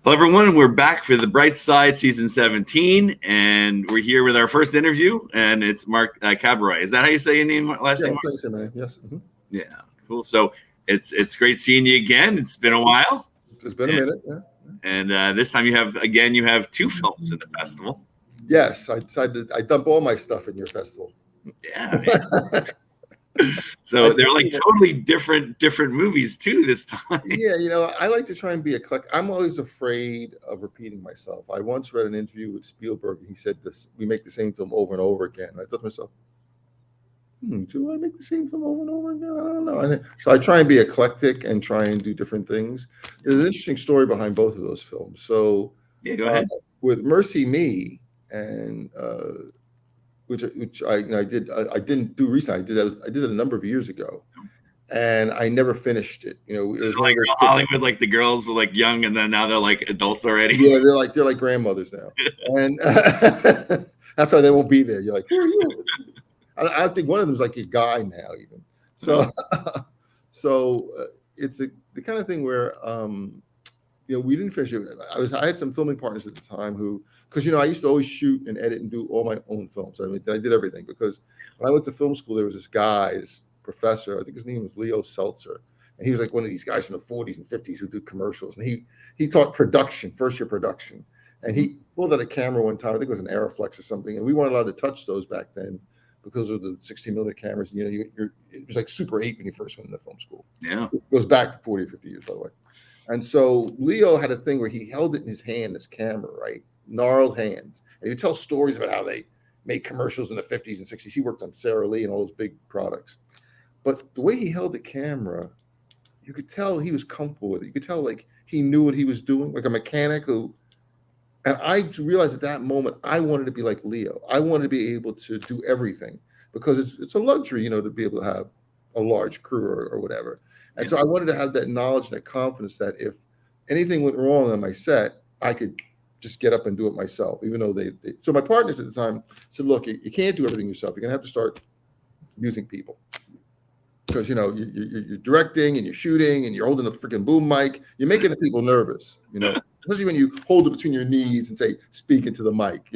Hello, everyone. We're back for the Bright Side season 17, and we're here with our first interview, and it's Mark Cabaret. Is that how you say your name, last name? Thanks, man. Yes. Mm-hmm. Yeah, cool. So it's great seeing you again. It's been a while. It's been a minute. Yeah. And this time you have two films in the festival. Yes, I decided I dump all my stuff in your festival. Yeah. So they're like totally different movies too this time. Yeah, I like to try and be eclectic. I'm always afraid of repeating myself. I once read an interview with Spielberg, and he said this: we make the same film over and over again. And I thought to myself, do I make the same film over and over again? I don't know. And so I try and be eclectic and try and do different things. There's an interesting story behind both of those films. So yeah, go ahead. With Mercy Me and which I didn't do recently. I did it a number of years ago, and I never finished it. It was like Hollywood, like the girls are like young, and then now they're like adults already. Yeah, they're like grandmothers now, and that's why they won't be there. You're like, who are you? I think one of them is like a guy now, even. So, it's the kind of thing where we didn't finish it. I had some filming partners at the time because I used to always shoot and edit and do all my own films. I mean, I did everything because when I went to film school, there was this guy, this professor. I think his name was Leo Seltzer, and he was like one of these guys from the 40s and 50s who do commercials. And he taught production, first year production, and he pulled out a camera one time. I think it was an Aeroflex or something, and we weren't allowed to touch those back then because of the 60mm cameras. It was like Super 8 when you first went into film school. Yeah, it goes back 40 or 50 years, by the way. And so Leo had a thing where he held it in his hand, this camera, right? Gnarled hands. And he would tell stories about how they made commercials in the 50s and 60s. He worked on Sara Lee and all those big products. But the way he held the camera, you could tell he was comfortable with it. You could tell like he knew what he was doing, like a mechanic who. And I realized at that moment, I wanted to be like Leo. I wanted to be able to do everything because it's a luxury, to be able to have a large crew or whatever. And so I wanted to have that knowledge and that confidence that if anything went wrong on my set, I could just get up and do it myself, even though so my partners at the time said, look, you can't do everything yourself. You're going to have to start using people because, you're directing and you're shooting and you're holding a freaking boom mic. You're making the people nervous, especially when you hold it between your knees and say, speak into the mic,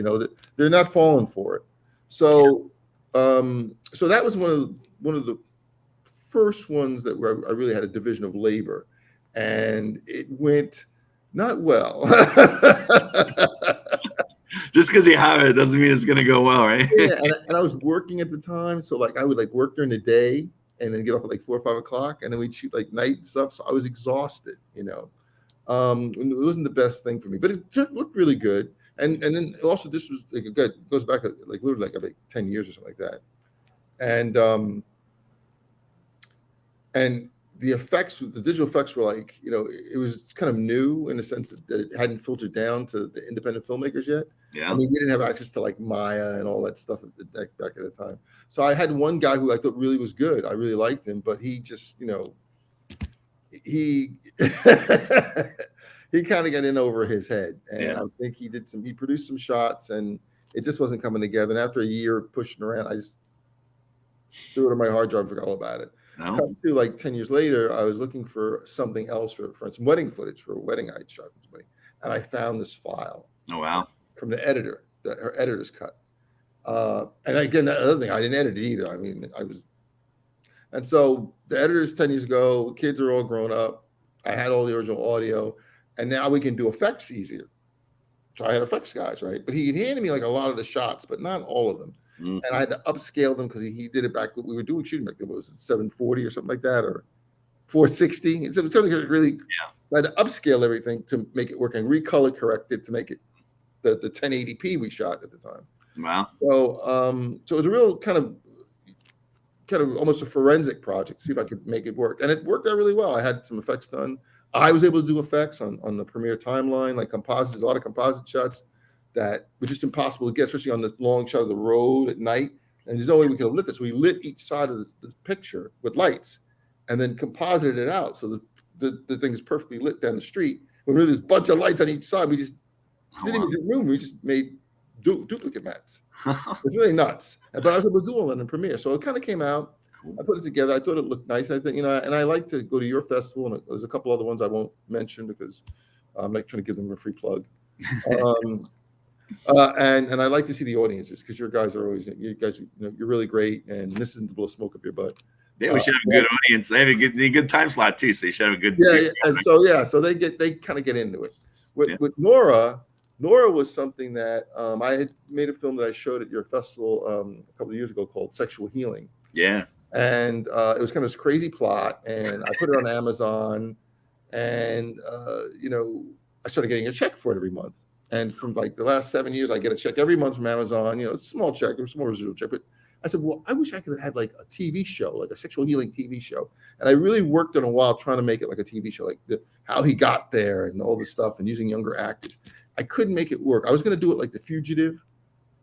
they're not falling for it. So, so that was one of the first ones that where I really had a division of labor, and it went not well. Just because you have it doesn't mean it's going to go well, right? Yeah, and I was working at the time, so like I would like work during the day and then get off at like 4 or 5 o'clock, and then we'd shoot like night and stuff. So I was exhausted, It wasn't the best thing for me, but it looked really good. And then also this was like good. It goes back like literally like 10 years or something like that, and the effects, the digital effects were like, it was kind of new in the sense that it hadn't filtered down to the independent filmmakers yet. Yeah. I mean, we didn't have access to like Maya and all that stuff back at the time. So I had one guy who I thought really was good. I really liked him, but he just, he he kind of got in over his head. And I think he produced some shots and it just wasn't coming together. And after a year pushing around, I just threw it on my hard drive and forgot all about it. No. Cut to like 10 years later, I was looking for something else for some wedding footage for a wedding I had shot, and I found this file. Oh wow! From the editor, her editor's cut. And again, the other thing, I didn't edit it either. I mean, and so the editor's 10 years ago. Kids are all grown up. I had all the original audio, and now we can do effects easier. So I had effects guys, right? But he handed me like a lot of the shots, but not all of them. And I had to upscale them because he did it back. We were doing shooting back then. Was it 740 or something like that, or 460? So it was really. I had to upscale everything to make it work and recolor correct it to make it the 1080p we shot at the time. Wow. So so it was a real kind of almost a forensic project to see if I could make it work, and it worked out really well. I had some effects done. I was able to do effects on the Premiere timeline, like composites. There's a lot of composite shots that were just impossible to get, especially on the long shot of the road at night. And there's no way we could have lit this. We lit each side of the picture with lights and then composited it out. So the thing is perfectly lit down the street. When really there's a bunch of lights on each side, we just didn't even do room. We just made duplicate mats. It's really nuts. But I was able to do all that in Premiere. So it kind of came out. Cool. I put it together. I thought it looked nice. I think, and I like to go to your festival, and there's a couple other ones I won't mention because I'm not trying to give them a free plug. Um, and I like to see the audiences because you guys, you're really great, and this isn't to blow smoke up your butt. Yeah, we should have a good audience. They have a good time slot too, so you should have a good. Yeah, and so they kind of get into it. With Nora was something that I had made a film that I showed at your festival a couple of years ago called Sexual Healing. Yeah, and it was kind of this crazy plot, and I put it on Amazon, and I started getting a check for it every month. And from like the last 7 years, I get a check every month from Amazon. It's a small check, a small residual check, but I said, well, I wish I could have had like a TV show, like a sexual healing TV show. And I really worked on a while trying to make it like a TV show, like how he got there and all this stuff, and using younger actors. I couldn't make it work. I was going to do it like The Fugitive,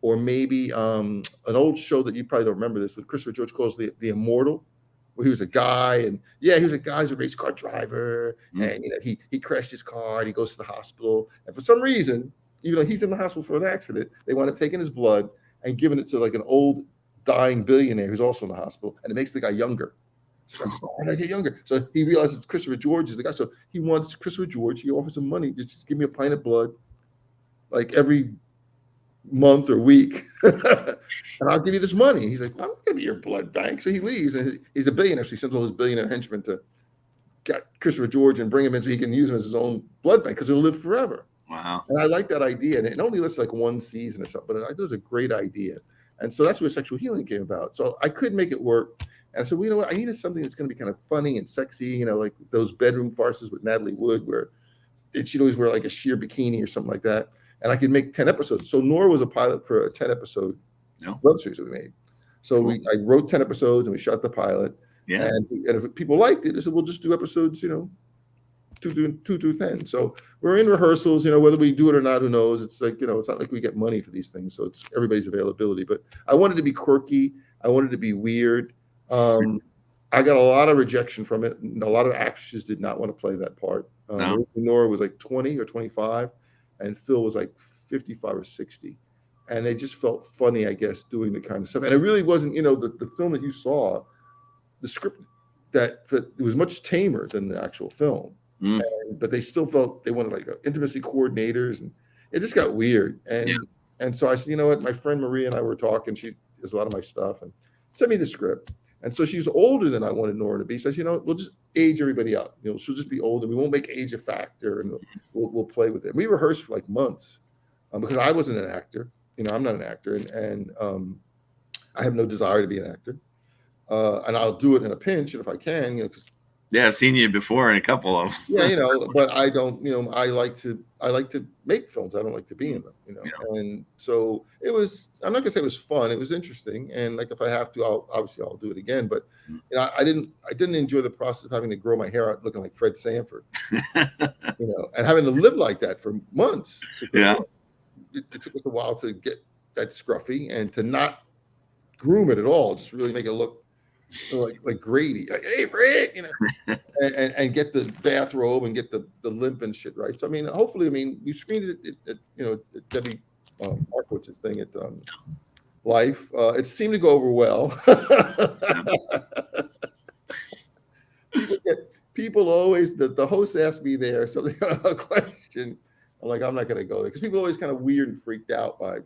or maybe an old show that you probably don't remember this, with Christopher George calls the Immortal, where he was a guy, and he was a guy who's a race car driver, and he crashed his car and he goes to the hospital, and for some reason, even though he's in the hospital for an accident, they wind up taking his blood and giving it to like an old dying billionaire who's also in the hospital, and it makes the guy younger. So I said, why did I get younger? So he realizes Christopher George is the guy. So he wants Christopher George. He offers him money. Just give me a pint of blood, like every month or week, and I'll give you this money. He's like, well, I'm not gonna be your blood bank. So he leaves, and he's a billionaire. So he sends all his billionaire henchmen to get Christopher George and bring him in so he can use him as his own blood bank because he'll live forever. Wow. And I like that idea. And it only lists like one season or something, but I thought it was a great idea. And so that's where Sexual Healing came about. So I could make it work. And so, what? I needed something that's going to be kind of funny and sexy, like those bedroom farces with Natalie Wood, where she'd always wear like a sheer bikini or something like that. And I could make 10 episodes. So Nora was a pilot for a 10 episode web series that we made. So cool. I wrote 10 episodes and we shot the pilot. Yeah. And if people liked it, I said, we'll just do episodes, 2 through 10. So we're in rehearsals, whether we do it or not, who knows? It's like, it's not like we get money for these things. So it's everybody's availability. But I wanted to be quirky. I wanted to be weird. I got a lot of rejection from it. And a lot of actresses did not want to play that part. Nora was like 20 or 25. And Phil was like 55 or 60. And they just felt funny, I guess, doing the kind of stuff. And it really wasn't, the film that you saw, the script, it was much tamer than the actual film. But they still felt they wanted like intimacy coordinators, and it just got weird. And so I said, you know what? My friend Maria and I were talking. She does a lot of my stuff, and sent me the script. And so she's older than I wanted Nora to be. So I said, we'll just age everybody up. She'll just be older. We won't make age a factor, and we'll play with it. And we rehearsed for like months because I wasn't an actor. I'm not an actor, and I have no desire to be an actor. And I'll do it in a pinch, and if I can, because I've seen you before in a couple of them. Yeah, but I don't, I like to make films. I don't like to be in them, And so it was, I'm not gonna say it was fun. It was interesting. And like, if I have to, I'll do it again. But I didn't enjoy the process of having to grow my hair out looking like Fred Sanford, and having to live like that for months. Because, it took us a while to get that scruffy and to not groom it at all, just really make it look like Grady, like, hey Fred, and get the bathrobe and get the limp and shit right. So hopefully, we screened it at Debbie Markowitz's thing at Life. It seemed to go over well. People always, the host asked me there something, a question. I'm like, I'm not going to go there because people are always kind of weird and freaked out by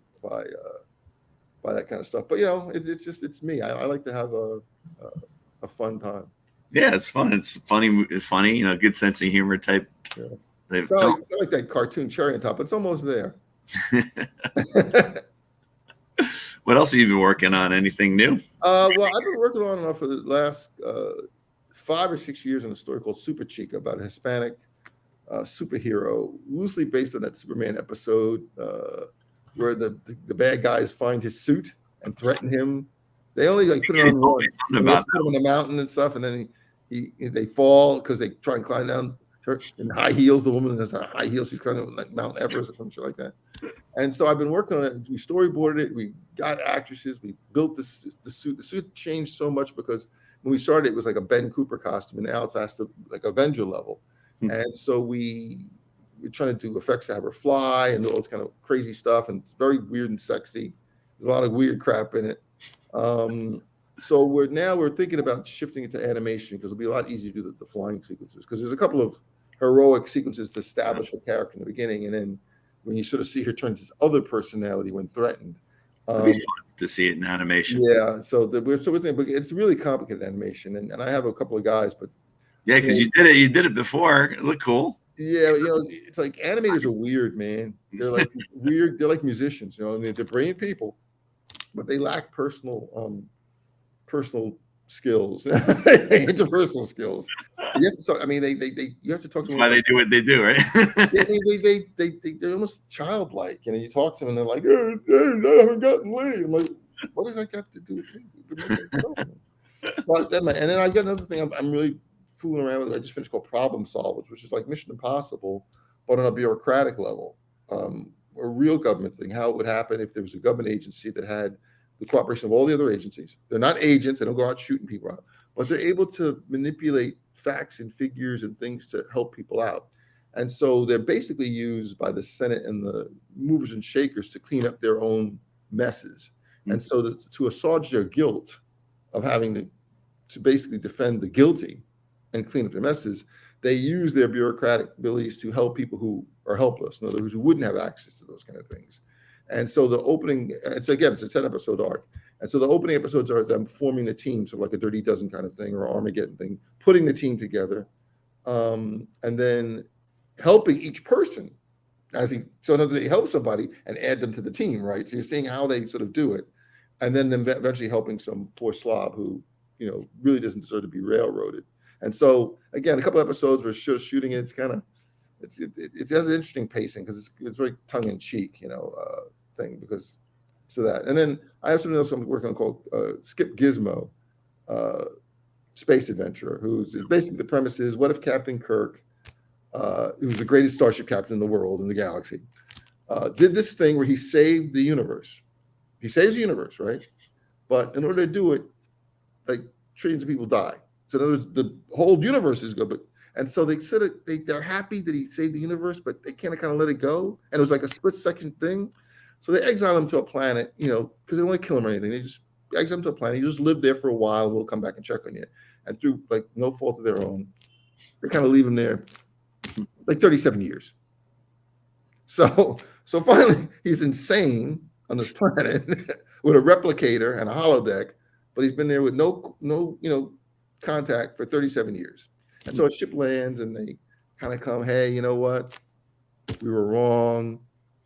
that kind of stuff. But it's me. I like to have a fun time. Yeah, it's fun. It's funny. It's funny. Good sense of humor type. Yeah. It's not like that cartoon cherry on top, but it's almost there. What else have you been working on? Anything new? Well, I've been working on for the last 5 or 6 years on a story called Super Chica about a Hispanic superhero, loosely based on that Superman episode where the bad guys find his suit and threaten him. They only put it on once. They put him in the mountain and stuff, and then they fall because they try and climb down in high heels. The woman has high heels. She's climbing like Mount Everest or some shit like that. And so I've been working on it. We storyboarded it. We got actresses. We built the suit. The suit changed so much because when we started, it was like a Ben Cooper costume, and now it's asked to like Avenger level. And so we're trying to do effects to have her fly and all this kind of crazy stuff, and it's very weird and sexy. There's a lot of weird crap in it. So we're thinking about shifting it to animation because it'll be a lot easier to do the flying sequences because there's a couple of heroic sequences to establish her character in the beginning, and then when you sort of see her turn to this other personality when threatened. It'd be fun to see it in animation. Yeah, so we're thinking, but it's really complicated animation, and I have a couple of guys, but yeah, because you did it before. It looked cool. Yeah, it's like animators are weird, man. They're like weird. They're like musicians, they're brilliant people, but they lack personal skills, interpersonal skills. You have to talk. I mean, you have to talk. That's why they do what they do, right? They're almost childlike. You talk to them and they're like, I haven't gotten laid. I'm like, what does that got to do with me? And then I've got another thing I'm really fooling around with. I just finished called Problem Solvers, which is like Mission Impossible, but on a bureaucratic level, a real government thing. How it would happen if there was a government agency that had the cooperation of all the other agencies. They're not agents. They don't go out shooting people out, but they're able to manipulate facts and figures and things to help people out. And so they're basically used by the Senate and the movers and shakers to clean up their own messes. Mm-hmm. And so to assuage their guilt of having to basically defend the guilty and clean up their messes, they use their bureaucratic abilities to help people who are helpless, in other words, who wouldn't have access to those kind of things. And so the opening, it's a 10-episode arc. And so the opening episodes are them forming the team, so like a Dirty Dozen kind of thing or Armageddon thing, putting the team together, and then helping each person so another day help somebody and add them to the team, right? So you're seeing how they sort of do it, and then eventually helping some poor slob who, really doesn't deserve to be railroaded. And so again, a couple of episodes we're shooting it. It's kind of, it has an interesting pacing because it's very tongue in cheek, thing because so that. And then I have something else I'm working on called Skip Gizmo, space adventurer, who's basically the premise is, what if Captain Kirk, who's the greatest starship captain in the world, in the galaxy, did this thing where he saved the universe. He saves the universe, right? But in order to do it, like trillions of people die. So in other words, the whole universe is good, and so they said they're happy that he saved the universe, but they can't kind of let it go. And it was like a split-second thing. So they exile him to a planet, because they don't want to kill him or anything. They just exile him to a planet. You just live there for a while, and we'll come back and check on you. And through like no fault of their own, they kind of leave him there like 37 years. So finally, he's insane on this planet with a replicator and a holodeck, but he's been there with no contact for 37 years. And so a ship lands and they kind of come, hey, you know what? We were wrong.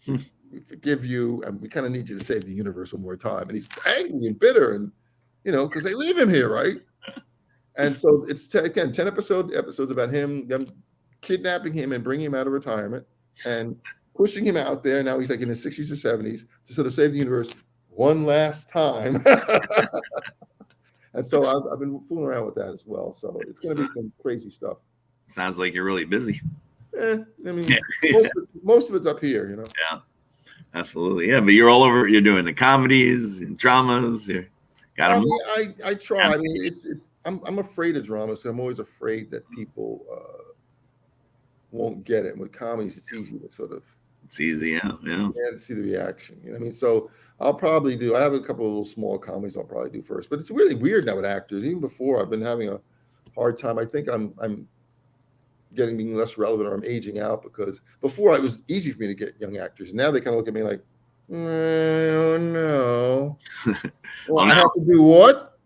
We forgive you. And we kind of need you to save the universe one more time. And he's angry and bitter and, because they leave him here, right? And so it's, 10 episodes about them kidnapping him and bringing him out of retirement and pushing him out there. Now he's like in his 60s or 70s to sort of save the universe one last time. And so I've been fooling around with that as well. So it's going to be some crazy stuff. Sounds like you're really busy. I mean, most of it's up here, Yeah, absolutely. Yeah, but you're all over. You're doing the comedies and dramas. You got them. I try. I mean, I'm afraid of dramas. So I'm always afraid that people won't get it. And with comedies, it's easy to sort of. It's easy, yeah. To see the reaction. I mean, so I'll probably do. I have a couple of little small comedies I'll probably do first, but it's really weird now with actors. Even before, I've been having a hard time. I think I'm being less relevant, or I'm aging out, because before it was easy for me to get young actors, and now they kind of look at me like, I don't know. Well, I have to do what?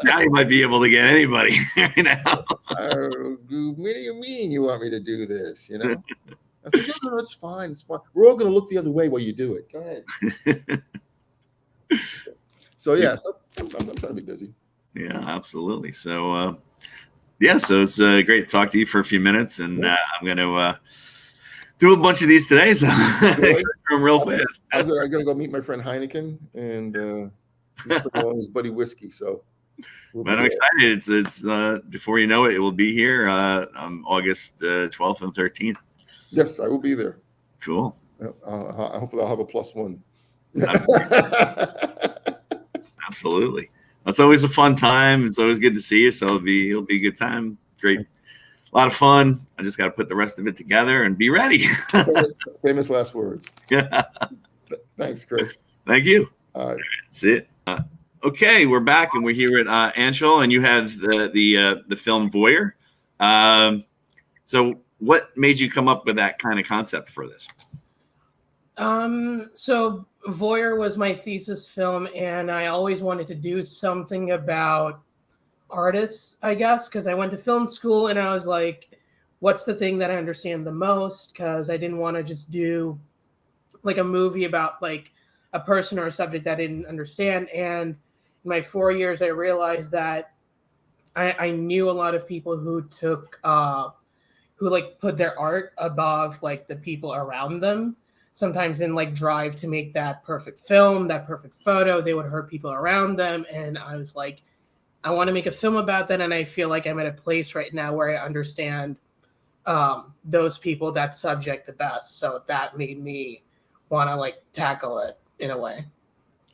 Now you might be able to get anybody right now. What do you mean you want me to do this? I said, no, it's fine. It's fine. We're all going to look the other way while you do it. Go ahead. So I'm trying to be busy. Yeah, absolutely. So, so it's great to talk to you for a few minutes, and I'm going to do a bunch of these today. So I'm real fast. I'm going to go meet my friend Heineken and he's putting on his buddy whiskey. So. But I'm excited. It's before you know it, it will be here on August 12th and 13th. Yes, I will be there. Cool. Hopefully I'll have a +1. Absolutely. That's always a fun time. It's always good to see you. So it'll be a good time. Great. A lot of fun. I just got to put the rest of it together and be ready. Famous last words. Yeah. Thanks, Chris. Thank you. All right. That's it. Okay, we're back and we're here at Anshul, and you have the film Voyeur. So what made you come up with that kind of concept for this? So Voyeur was my thesis film, and I always wanted to do something about artists, I guess, because I went to film school and I was like, what's the thing that I understand the most? Because I didn't want to just do like a movie about like a person or a subject that I didn't understand. And in my 4 years, I realized that I knew a lot of people who took who like put their art above like the people around them. Sometimes in like drive to make that perfect film, that perfect photo, they would hurt people around them. And I was like, I want to make a film about that. And I feel like I'm at a place right now where I understand those people, that subject the best. So that made me want to like tackle it in a way.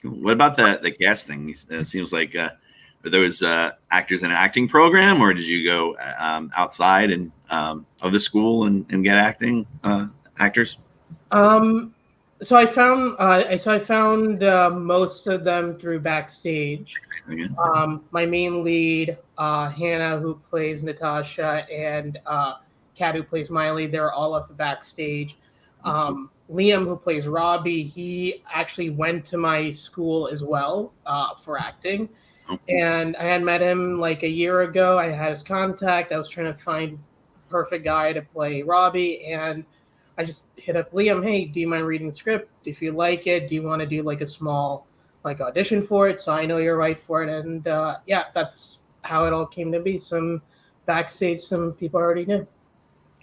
What about the casting? It seems like are those actors in an acting program, or did you go outside and of the school and get acting actors? So I found most of them through backstage. Okay. My main lead, Hannah, who plays Natasha, and Kat, who plays Miley, they're all off the backstage. Liam, who plays Robbie, he actually went to my school as well for acting. And I had met him like a year ago. I had his contact. I was trying to find the perfect guy to play Robbie. And I just hit up Liam, hey, do you mind reading the script? If you like it, do you want to do like a small like audition for it? So I know you're right for it. And yeah, that's how it all came to be. Some backstage, some people already knew.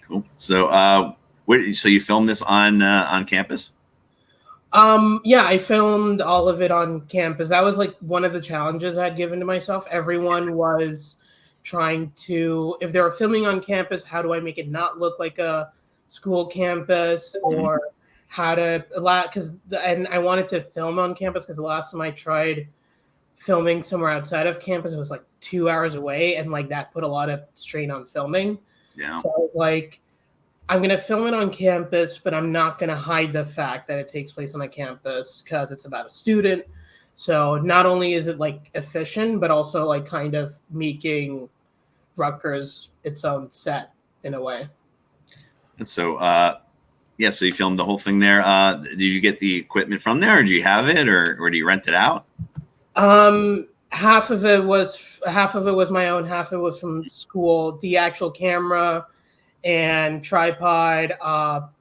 Cool. So so you filmed this on campus? Yeah, I filmed all of it on campus. That was like one of the challenges I had given to myself. Everyone was trying to, if they were filming on campus, how do I make it not look like a school campus, or how to allow, and I wanted to film on campus because the last time I tried filming somewhere outside of campus, it was like 2 hours away, and like that put a lot of strain on filming. Yeah. So I was like, I'm going to film it on campus, but I'm not going to hide the fact that it takes place on a campus because it's about a student. So not only is it like efficient, but also like kind of making Rutgers its own set in a way. And so, yeah, so you filmed the whole thing there. Did you get the equipment from there, or do you have it, or do you rent it out? Half of it was my own, half of it was from school. The actual camera and tripod,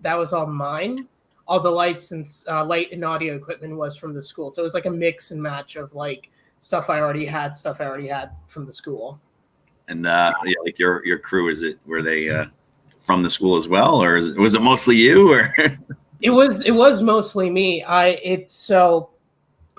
that was all mine. All the lights and light and audio equipment was from the school. So it was like a mix and match of like stuff I already had from the school. And yeah, like your crew, were they from the school as well, or was it mostly you? Or it was mostly me. So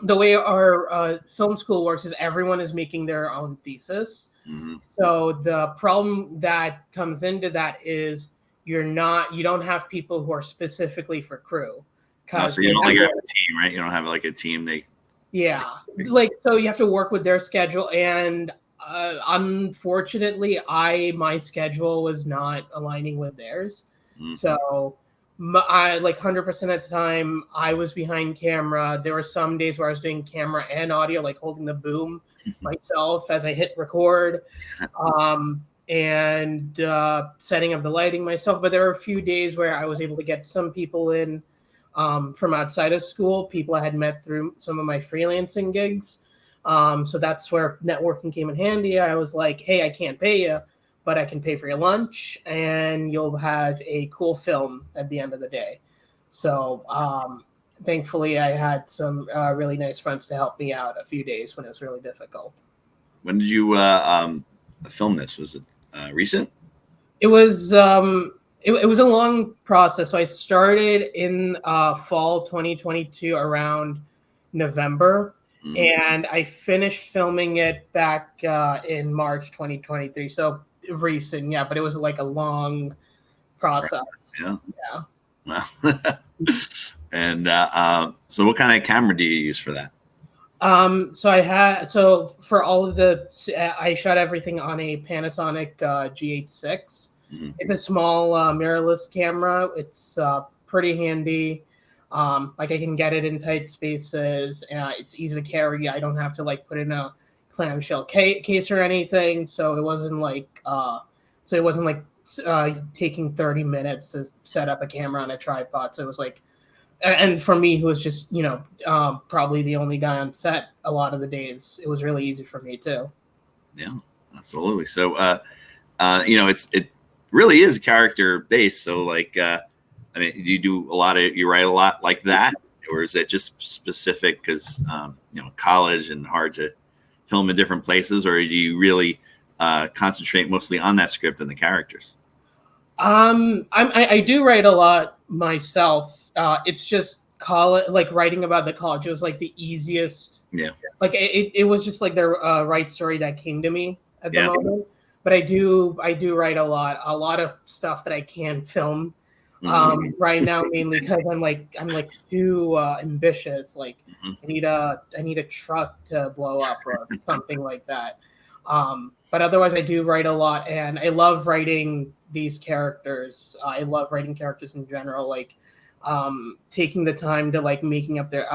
the way our film school works is everyone is making their own thesis. Mm-hmm. So the problem that comes into that is you don't have people who are specifically for crew. So you don't like have a team, right? You don't have like a team. So you have to work with their schedule, and unfortunately, my schedule was not aligning with theirs. Mm-hmm. So I like 100% of the time I was behind camera. There were some days where I was doing camera and audio, like holding the boom myself as I hit record, and setting up the lighting myself. But there were a few days where I was able to get some people in from outside of school, people I had met through some of my freelancing gigs. So that's where networking came in handy. I was like, hey, I can't pay you, but I can pay for your lunch and you'll have a cool film at the end of the day. So thankfully I had some really nice friends to help me out a few days when it was really difficult. When did you film this? Was it recent? It was it was a long process. So I started in fall 2022 around November. Mm-hmm. And I finished filming it back in March 2023. So recent, yeah, but it was like a long process. Yeah. Wow. And so what kind of camera do you use for that? So for all of I shot everything on a Panasonic G8.6. Mm-hmm. It's a small mirrorless camera. It's pretty handy. Like I can get it in tight spaces. It's easy to carry. I don't have to like put in a clamshell case or anything. So it wasn't like taking 30 minutes to set up a camera on a tripod. So it was like, and for me, who was just, probably the only guy on set a lot of the days, it was really easy for me too. Yeah, absolutely. So, it really is character based. So like, I mean, you write a lot like that, or is it just specific because, college and hard to film in different places, or do you really concentrate mostly on that script and the characters? I do write a lot myself. It's just college, like writing about the college. It was like the easiest. Yeah. Like it was just like the right story that came to me at the Yeah. moment. But I do write a lot of stuff that I can film right now, mainly because I'm like too ambitious. Like I need a truck to blow up or something like that. But otherwise, I do write a lot, and I love writing these characters. I love writing characters in general, like taking the time to like making up their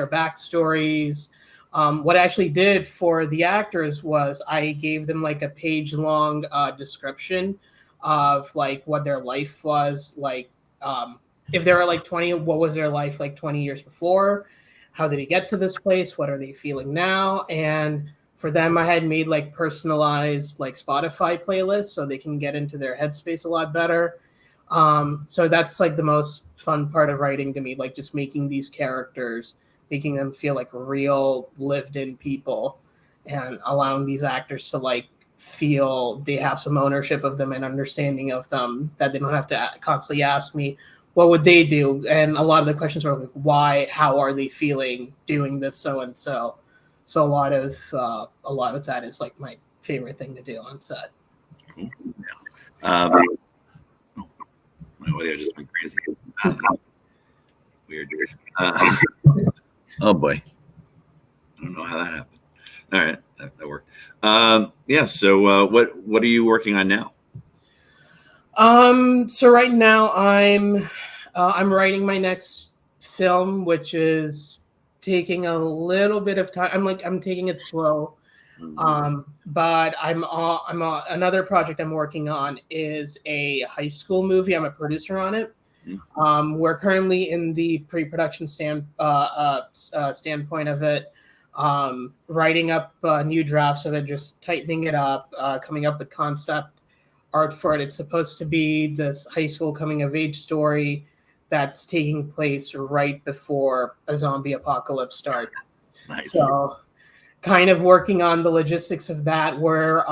backstories. What I actually did for the actors was I gave them like a page-long description of like what their life was like. If they were like 20, what was their life like 20 years before? How did he get to this place? What are they feeling now? And for them, I had made like personalized like Spotify playlists so they can get into their headspace a lot better. So that's like the most fun part of writing to me, like just making these characters, making them feel like real lived in people, and allowing these actors to like feel they have some ownership of them and understanding of them, that they don't have to constantly ask me what would they do. And a lot of the questions are like, why, how are they feeling doing this, so and so. So a lot of that is like my favorite thing to do on set. Cool. Yeah. My audio just went crazy. Weird. Oh boy, I don't know how that happened. All right, that worked. Yeah. So, what are you working on now? So right now I'm writing my next film, which is taking a little bit of time. I'm taking it slow. But another project I'm working on is a high school movie. I'm a producer on it. We're currently in the pre-production standpoint of it, writing up new drafts of it, just tightening it up, coming up with concept art for it. It's supposed to be this high school coming of age story that's taking place right before a zombie apocalypse starts. Nice. So kind of working on the logistics of that. We're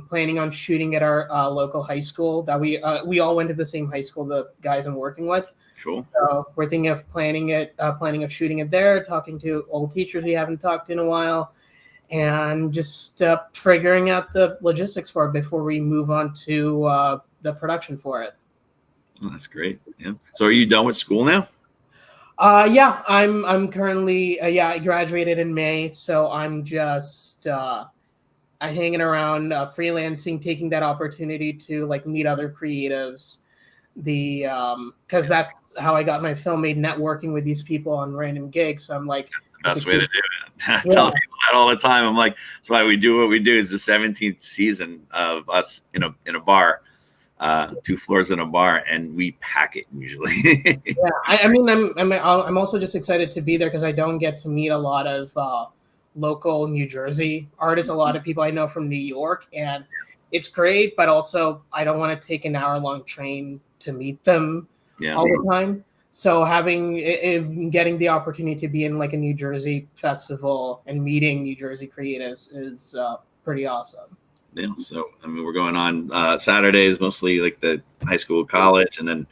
planning on shooting at our local high school that we all went to the same high school, the guys I'm working with. Cool. So we're thinking of planning of shooting it there, talking to old teachers we haven't talked in a while, and just figuring out the logistics for it before we move on to the production for it. Oh, that's great. Yeah. So are you done with school now? Yeah, I'm currently I graduated in May, so I'm just hanging around, freelancing, taking that opportunity to like meet other creatives. Because that's how I got my film made, networking with these people on random gigs. So I'm like, that's the best way to do it. I tell people that all the time. I'm like, that's why we do what we do. Is the 17th season of us in a bar. 2 floors in a bar, and we pack it usually. Yeah, I mean, I'm also just excited to be there because I don't get to meet a lot of local New Jersey artists. A lot of people I know from New York, and it's great, but also I don't want to take an hour-long train to meet them all the time. So getting the opportunity to be in like a New Jersey festival and meeting New Jersey creatives is pretty awesome. Yeah, so I mean, we're going on Saturdays, mostly like the high school, college, and then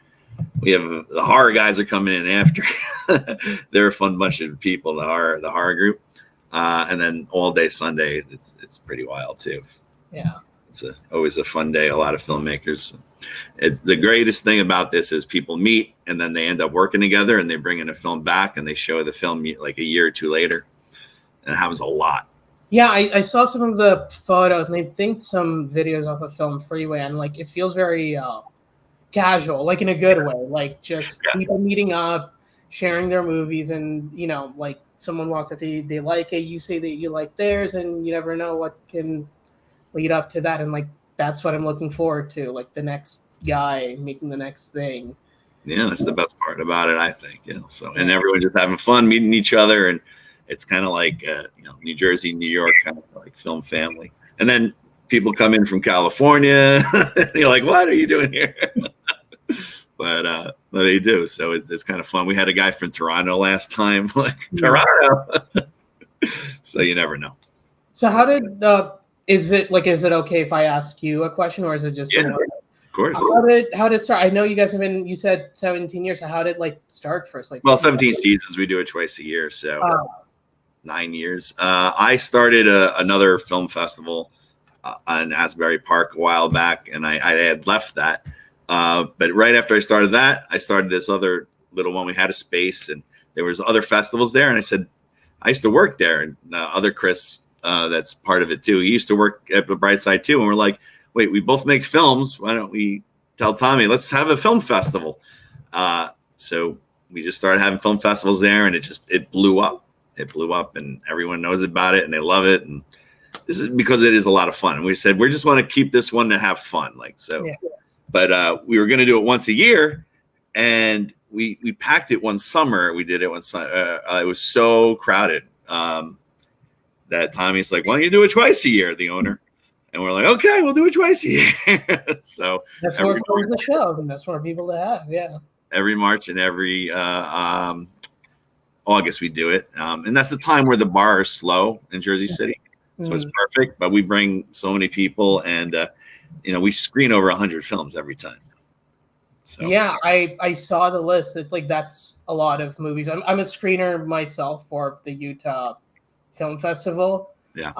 we have the horror guys are coming in after. They're a fun bunch of people, the horror group, and then all day Sunday, it's pretty wild too. Yeah, it's always a fun day. A lot of filmmakers. It's the greatest thing about this is people meet and then they end up working together and they bring in a film back and they show the film like a year or two later, and it happens a lot. Yeah, I saw some of the photos and I think some videos off of Film Freeway, and like it feels very casual, like in a good way, like just people meeting up, sharing their movies, and like someone walks up to you, they like it, you say that you like theirs, and you never know what can lead up to that. And like that's what I'm looking forward to, like the next guy making the next thing. Yeah, that's the best part about it, I think. Yeah. So, and everyone just having fun, meeting each other, and it's kind of like New Jersey, New York, kind of like film family. And then people come in from California, and you're like, "What are you doing here?" But they do. So it's kind of fun. We had a guy from Toronto last time, like Toronto. So you never know. So how did is it okay if I ask you a question, or is it just Of course. How did it start? I know you guys have been, you said 17 years. So how did start first? Like, well, 17 seasons. We do it twice a year, so 9 years. I started another film festival in Asbury Park a while back, and I had left that. But right after I started that, I started this other little one. We had a space, and there was other festivals there, and I said, I used to work there, and other Chris, that's part of it too. He used to work at the Brightside too, and we're like, wait, we both make films. Why don't we tell Tommy, let's have a film festival? So we just started having film festivals there, and it blew up. It blew up, and everyone knows about it, and they love it. And this is because it is a lot of fun. And we said, we just want to keep this one to have fun. Like, so, yeah. But we were going to do it once a year, and we packed it one summer. We did it one summer. It was so crowded that Tommy's like, why don't you do it twice a year, the owner? And we're like, okay, we'll do it twice a year. So that's more for the show, and that's more people to have. Yeah. Every March and every August we do it, and that's the time where the bar is slow in Jersey City, so it's perfect. But we bring so many people, and we screen over 100 films every time. So. Yeah, I saw the list. It's like that's a lot of movies. I'm a screener myself for the Utah Film Festival. Yeah.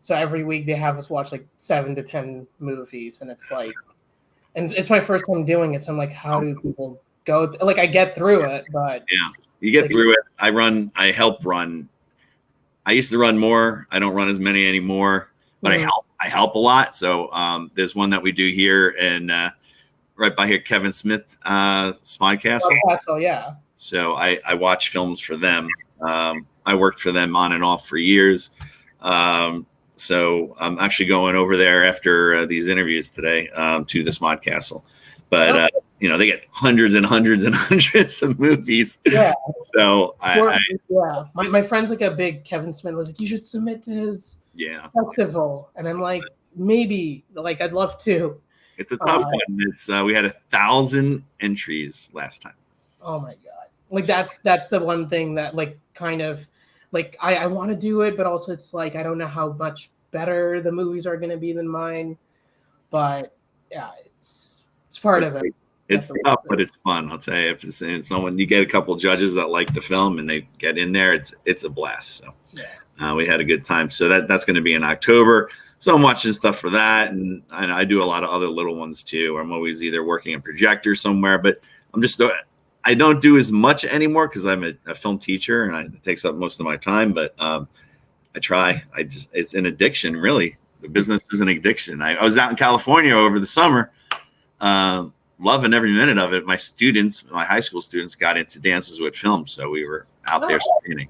So every week they have us watch like 7 to 10 movies, and it's like, and it's my first time doing it, so I'm like, how do people go? Like, I get through it, but yeah, you get through it. I help run. I used to run more. I don't run as many anymore, but I help a lot. So there's one that we do here and right by here, Kevin Smith, Smodcastle. Yeah. So I watch films for them. I worked for them on and off for years. So I'm actually going over there after these interviews today to the Smodcastle. But they get hundreds and hundreds and hundreds of movies. Yeah. So my friend's like a big Kevin Smith. Was like, you should submit to his festival, and I'm like, maybe, like, I'd love to. It's a tough one. It's we had 1,000 entries last time. Oh my god! Like that's the one thing that like kind of like I want to do it, but also it's like I don't know how much better the movies are going to be than mine. But yeah, it's part of it. It's tough, but it's fun. I'll tell you, if it's someone, you get a couple judges that like the film and they get in there, it's a blast. So we had a good time. So that's going to be in October. So I'm watching stuff for that, and I do a lot of other little ones too. I'm always either working a projector somewhere, but I don't do as much anymore because I'm a film teacher and it takes up most of my time. But I try. It's an addiction, really. The business is an addiction. I was out in California over the summer. Loving every minute of it. My high school students got into Dances with Film, so we were out there screening.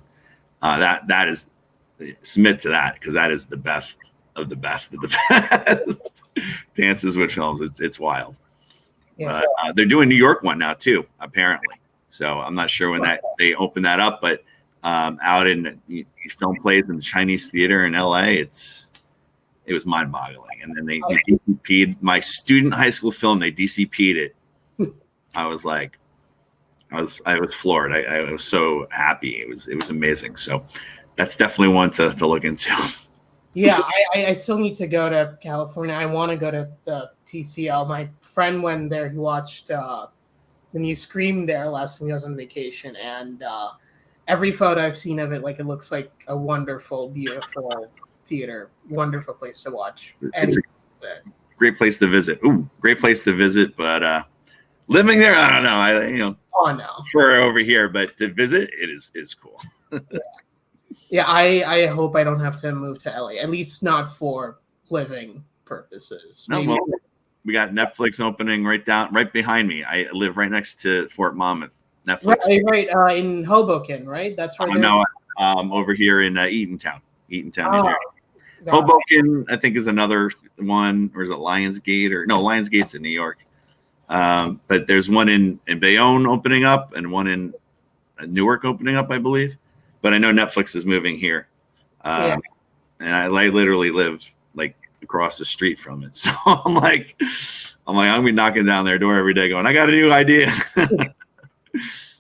That is, submit to that, because that is the best of the best of the best. Dances with Films. It's wild. Yeah. They're doing New York one now too, apparently. So I'm not sure when they open that up, but out in film plays in the Chinese theater in LA, it was mind-boggling. And then they DCP'd my student high school film. They DCP'd it. I was like, I was floored. I was so happy. It was amazing. So that's definitely one to look into. Yeah, I still need to go to California. I want to go to the TCL. My friend went there. He watched the new Scream there last time he was on vacation, and every photo I've seen of it, like, it looks like a wonderful, beautiful theater, wonderful place to watch. It's a great place to visit. Ooh, great place to visit, but living there, I don't know. Oh no, for over here, but to visit, it is cool. Yeah, I hope I don't have to move to LA, at least not for living purposes. No, well, we got Netflix opening right behind me. I live right next to Fort Monmouth. Netflix, right in Hoboken, right? That's right. No, over here in Eatontown, New Jersey. Hoboken, I think, is another one, or is it Lionsgate? Or no, Lionsgate's in New York. But there's one in Bayonne opening up, and one in Newark opening up, I believe. But I know Netflix is moving here, and I literally live like across the street from it. So I'm like, I'm gonna be knocking down their door every day, going, I got a new idea.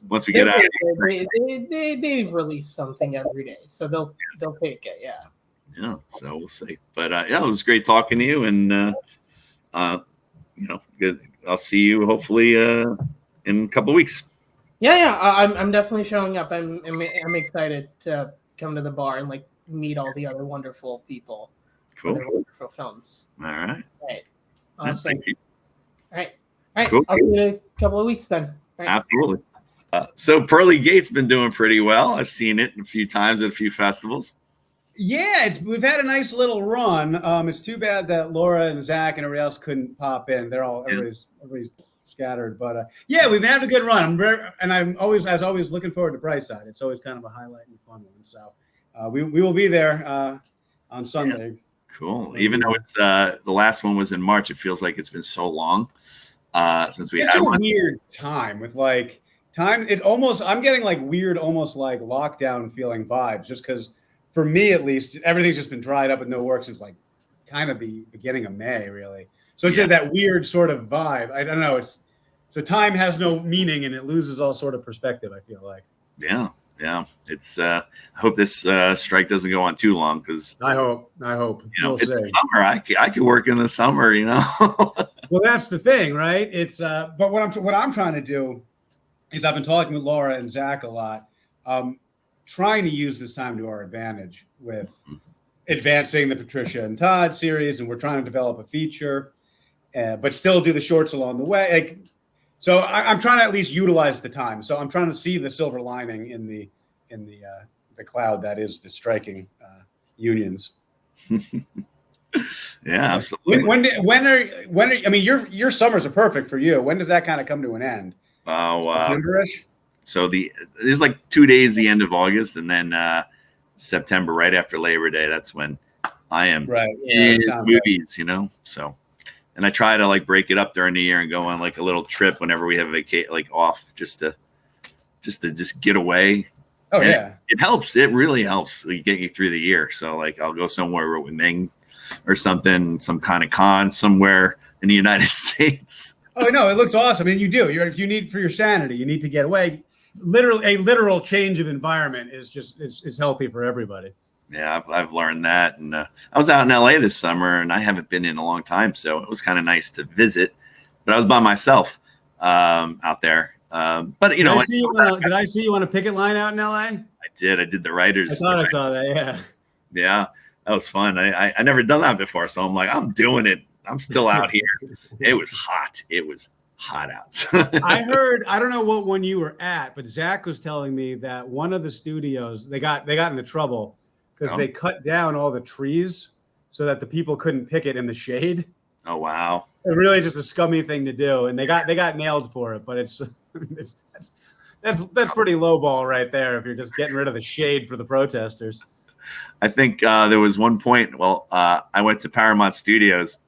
Once we get out, they release something every day, so they'll pick it. Yeah. Yeah. So we'll see. But yeah, it was great talking to you, and good. I'll see you hopefully in a couple of weeks. Yeah. I'm definitely showing up. I'm excited to come to the bar and like meet all the other wonderful people. Cool. For wonderful films. All right. Awesome. Yeah, all right. Cool. I'll see you in a couple of weeks then. Right. Absolutely. So Pearly Gate's been doing pretty well. I've seen it a few times at a few festivals. Yeah, we've had a nice little run. It's too bad that Laura and Zach and everybody else couldn't pop in. Everybody's scattered, but yeah, we've had a good run. I'm always looking forward to Brightside. It's always kind of a highlight and fun one. So we will be there on Sunday. Yeah. Cool. Even though it's the last one was in March, it feels like it's been so long since we had one. It's a weird time with time. I'm getting like weird, almost like lockdown feeling vibes, just because. For me, at least, everything's just been dried up with no work since like kind of the beginning of May, really. So it's that weird sort of vibe. I don't know. So time has no meaning and it loses all sort of perspective, I feel like. Yeah. It's I hope this strike doesn't go on too long, because I hope. It's summer. I could work in the summer. Well, that's the thing, right? It's but what I'm trying to do is I've been talking with Laura and Zach a lot. Trying to use this time to our advantage with advancing the Patricia and Todd series, and we're trying to develop a feature, but still do the shorts along the way. So I'm trying to at least utilize the time. So I'm trying to see the silver lining in the cloud that is the striking unions. Yeah, absolutely. When are I mean, your summers are perfect for you. When does that kind of come to an end? September-ish? So there's like 2 days the end of August, and then September, right after Labor Day. That's when I am in movies, So, and I try to like break it up during the year and go on like a little trip whenever we have off, just to get away. Oh, and yeah, it helps. It really helps get you through the year. So like I'll go somewhere with Ming or something, some kind of con somewhere in the United States. Oh no, it looks awesome. I mean, you do. If you need for your sanity, you need to get away. Literally, a literal change of environment is healthy for everybody. Yeah, I've learned that, and I was out in LA this summer, and I haven't been in a long time, so it was kind of nice to visit. But I was by myself out there. But did I see you on a picket line out in LA? I did. I did the writers. I thought I saw that. Yeah. Yeah, that was fun. I never done that before, so I'm like, I'm doing it. I'm still out here. It was hot. It was hot out. I heard, I don't know what one you were at, but Zach was telling me that one of the studios, they got into trouble because they cut down all the trees so that the people couldn't picket in the shade. Oh, wow. It's really just a scummy thing to do. And they got nailed for it, but that's pretty low ball right there if you're just getting rid of the shade for the protesters. I think there was one point, I went to Paramount Studios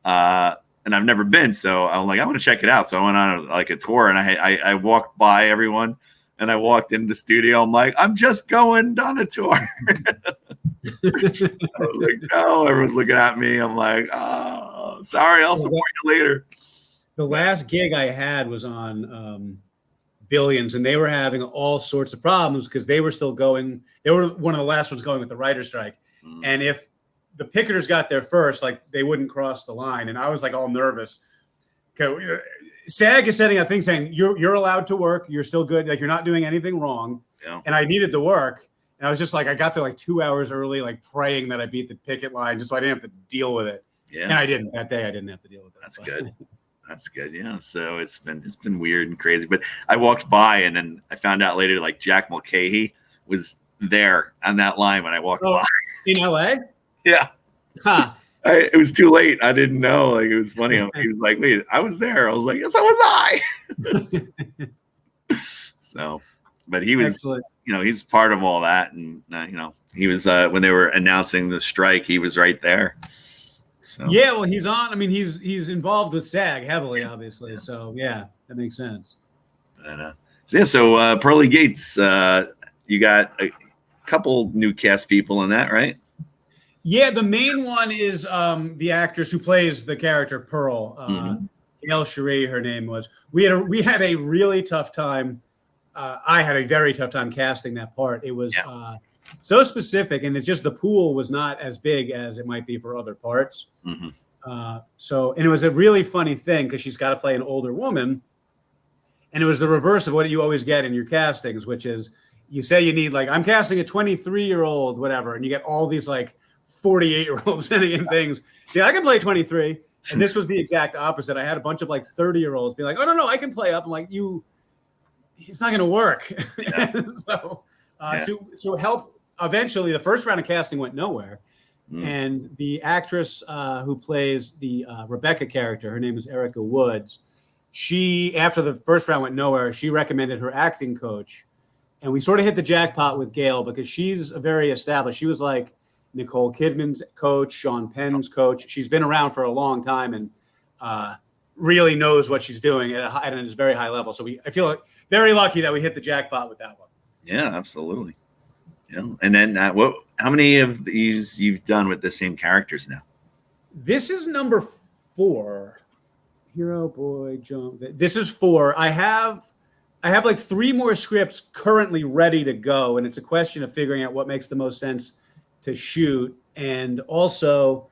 and I've never been, so I'm like, I want to check it out. So I went on a tour, and I walked by everyone, and I walked into the studio. I'm like, I'm just going on a tour. I was like, no, everyone's looking at me. I'm like, oh, sorry, I'll support you later. The last gig I had was on Billions, and they were having all sorts of problems because they were still going. They were one of the last ones going with the writer's strike, and if the picketers got there first, like they wouldn't cross the line. And I was like all nervous. Okay, SAG is setting a thing saying you're allowed to work. You're still good. Like you're not doing anything wrong. Yeah. And I needed to work. And I was just like, I got there like 2 hours early, like praying that I beat the picket line just so I didn't have to deal with it. Yeah. And I didn't. That day I didn't have to deal with it. That's good. That's good. Yeah. So it's been weird and crazy. But I walked by, and then I found out later like Jack Mulcahy was there on that line when I walked by. In LA? Yeah. Huh. It was too late. I didn't know. Like, it was funny. He was like, wait, I was there. I was like, yes, so was I. So, but he was, excellent. He's part of all that. And, he was when they were announcing the strike, he was right there. So Yeah, well, he's on. I mean, he's involved with SAG heavily, obviously. So yeah, that makes sense. And, Pearly Gates, you got a couple new cast people in that, right? Yeah, the main one is the actress who plays the character Pearl, Gail Cherie, her name was. We had a really tough time. I had a very tough time casting that part. It was so specific, and it's just the pool was not as big as it might be for other parts. And it was a really funny thing because she's got to play an older woman, and it was the reverse of what you always get in your castings, which is you say you need, like, I'm casting a 23-year-old, whatever, and you get all these like 48-year-olds sending in things. Yeah, I can play 23. And this was the exact opposite. I had a bunch of like 30-year-olds be like, oh, no, I can play up. I'm like, it's not going to work. So help. Eventually, the first round of casting went nowhere. And the actress who plays the Rebecca character, her name is Erica Woods. She, after the first round went nowhere, she recommended her acting coach. And we sort of hit the jackpot with Gail because she's very established. She was like Nicole Kidman's coach, Sean Penn's coach. She's been around for a long time and really knows what she's doing at a very high level. So I feel like very lucky that we hit the jackpot with that one. Yeah, absolutely. Yeah. And then how many of these you've done with the same characters now? This is number 4. Hero Boy Jump. This is 4. I have like 3 more scripts currently ready to go, and it's a question of figuring out what makes the most sense to shoot. And also,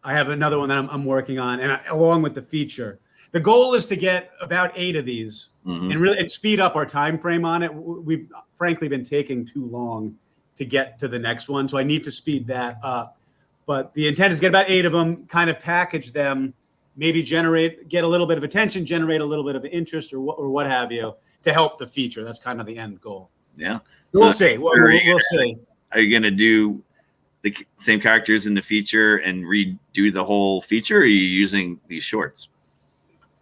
I have another one that I'm working on, and along with the feature. The goal is to get about 8 of these and speed up our time frame on it. We've frankly been taking too long to get to the next one, so I need to speed that up. But the intent is to get about 8 of them, kind of package them, maybe get a little bit of attention, generate a little bit of interest or what have you to help the feature. That's kind of the end goal. Yeah. We'll see. We'll see. Are you going to do the same characters in the feature and redo the whole feature, or are you using these shorts?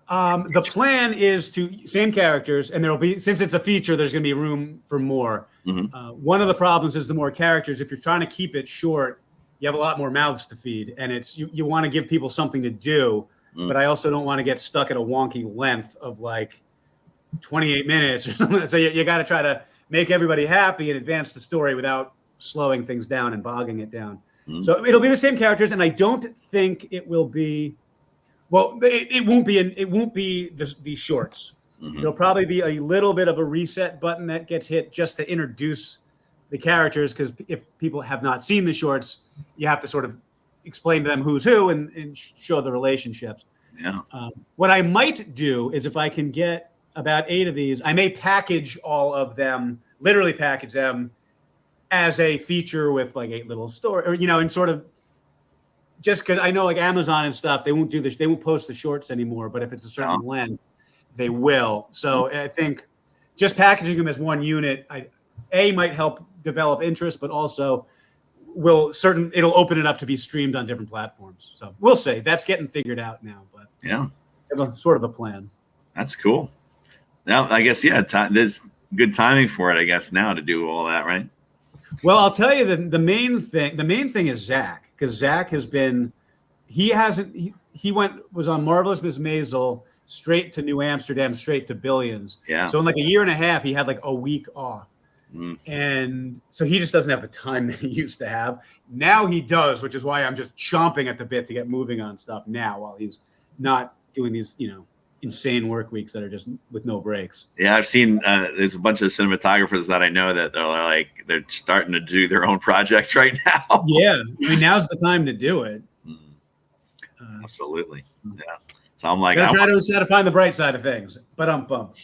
The plan is same characters, and there'll be, since it's a feature, there's going to be room for more. One of the problems is the more characters, if you're trying to keep it short, you have a lot more mouths to feed, and it's you want to give people something to do, but I also don't want to get stuck at a wonky length of like 28 minutes. So you got to try to make everybody happy and advance the story without slowing things down and bogging it down. So it'll be the same characters, and I don't think it will be. Well, it won't be these shorts. It'll probably be a little bit of a reset button that gets hit just to introduce the characters, because if people have not seen the shorts, you have to sort of explain to them who's who and show the relationships. Yeah. What I might do is, if I can get about 8 of these, I may package all of them, literally package them as a feature with like 8 little story, or and sort of. Just because I know, like Amazon and stuff, they won't post the shorts anymore. But if it's a certain length, they will. So I think just packaging them as one unit, might help develop interest, but also it'll open it up to be streamed on different platforms. So we'll see. That's getting figured out now, but sort of a plan. That's cool. Now, I guess there's good timing for it, I guess, now to do all that, right? Well, I'll tell you the main thing is Zach, because Zach was on Marvelous Miss Maisel, straight to New Amsterdam, straight to Billions. Yeah. So in like a year and a half, he had like a week off. And so he just doesn't have the time that he used to have. Now he does, which is why I'm just chomping at the bit to get moving on stuff now while he's not doing these, insane work weeks that are just with no breaks. Yeah, I've seen there's a bunch of cinematographers that I know that they're starting to do their own projects right now. Yeah, I mean, now's the time to do it. Absolutely. Yeah. So I'm like, I try to find the bright side of things, but I'm bummed.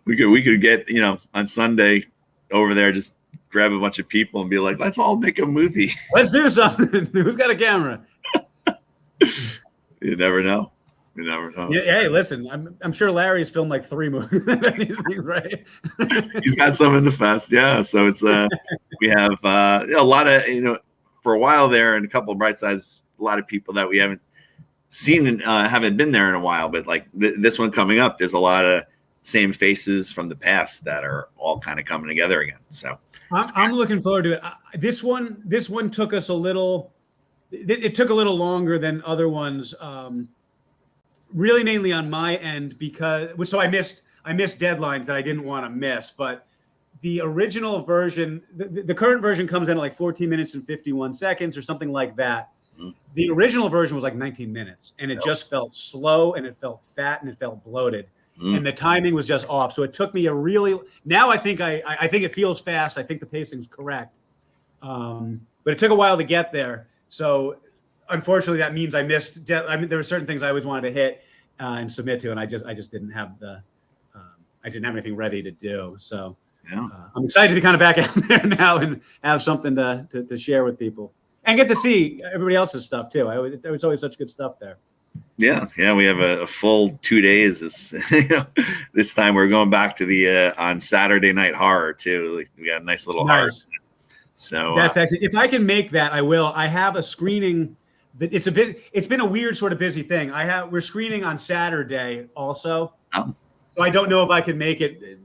we could get on Sunday over there, just grab a bunch of people and be like, let's all make a movie. Let's do something. Who's got a camera? You never know. Yeah, hey, listen, I'm sure Larry's filmed like 3 movies, right? He's got some in the fest, yeah. So it's we have a lot of for a while there, and a couple of Brightsides, a lot of people that we haven't seen and haven't been there in a while. But like this one coming up, there's a lot of same faces from the past that are all kind of coming together again. So I'm looking forward to it. This one took us a little. It took a little longer than other ones. Really, mainly on my end because so I missed deadlines that I didn't want to miss. But the original version, the current version comes in at like 14 minutes and 51 seconds or something like that. Mm-hmm. The original version was like 19 minutes, and it just felt slow, and it felt fat, and it felt bloated. And the timing was just off. So it took me now I think I think it feels fast. I think the pacing's correct. But it took a while to get there. So unfortunately that means I missed, there were certain things I always wanted to hit and submit to, and I just didn't have I didn't have anything ready to do. So I'm excited to be kind of back out there now and have something to share with people and get to see everybody else's stuff too. There was always such good stuff there. Yeah, we have a full 2 days. This time we're going back to the on Saturday Night Horror too. We got a nice little horror. So that's actually, if I can make that, I will. I have a screening. It's been a weird sort of busy thing. We're screening on Saturday also. Oh. So I don't know if I can make it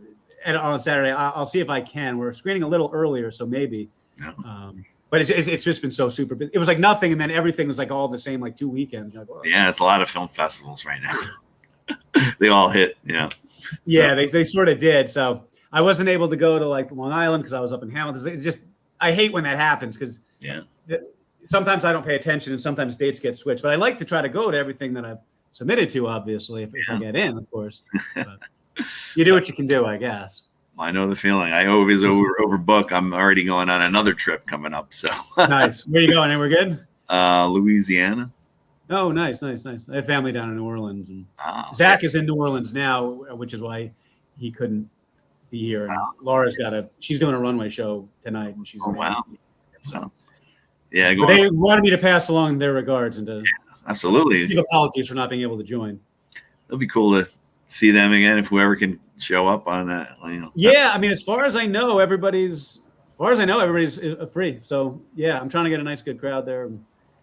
on Saturday. I'll see if I can. We're screening a little earlier, so maybe. No. But it's just been so super busy. It was like nothing, and then everything was like all the same, like 2 weekends. Like, yeah, it's a lot of film festivals right now. They all hit, So. Yeah, they sort of did. So I wasn't able to go to like Long Island because I was up in Hamilton. It's just, I hate when that happens because sometimes I don't pay attention and sometimes dates get switched. But I like to try to go to everything that I've submitted to, obviously, if I get in, of course. But you do what you can do, I guess. I know the feeling. I always overbook. I'm already going on another trip coming up. So nice. Where are you going? We're good. Louisiana. Oh, nice. I have family down in New Orleans, and Zach is in New Orleans now, which is why he couldn't be here. And Laura's she's doing a runway show tonight, and she's wow. So they wanted me to pass along their regards and to absolutely give apologies for not being able to join. It'll be cool to see them again if whoever can show up on that. Yeah, I mean, as far as I know, everybody's free. So yeah, I'm trying to get a nice, good crowd there.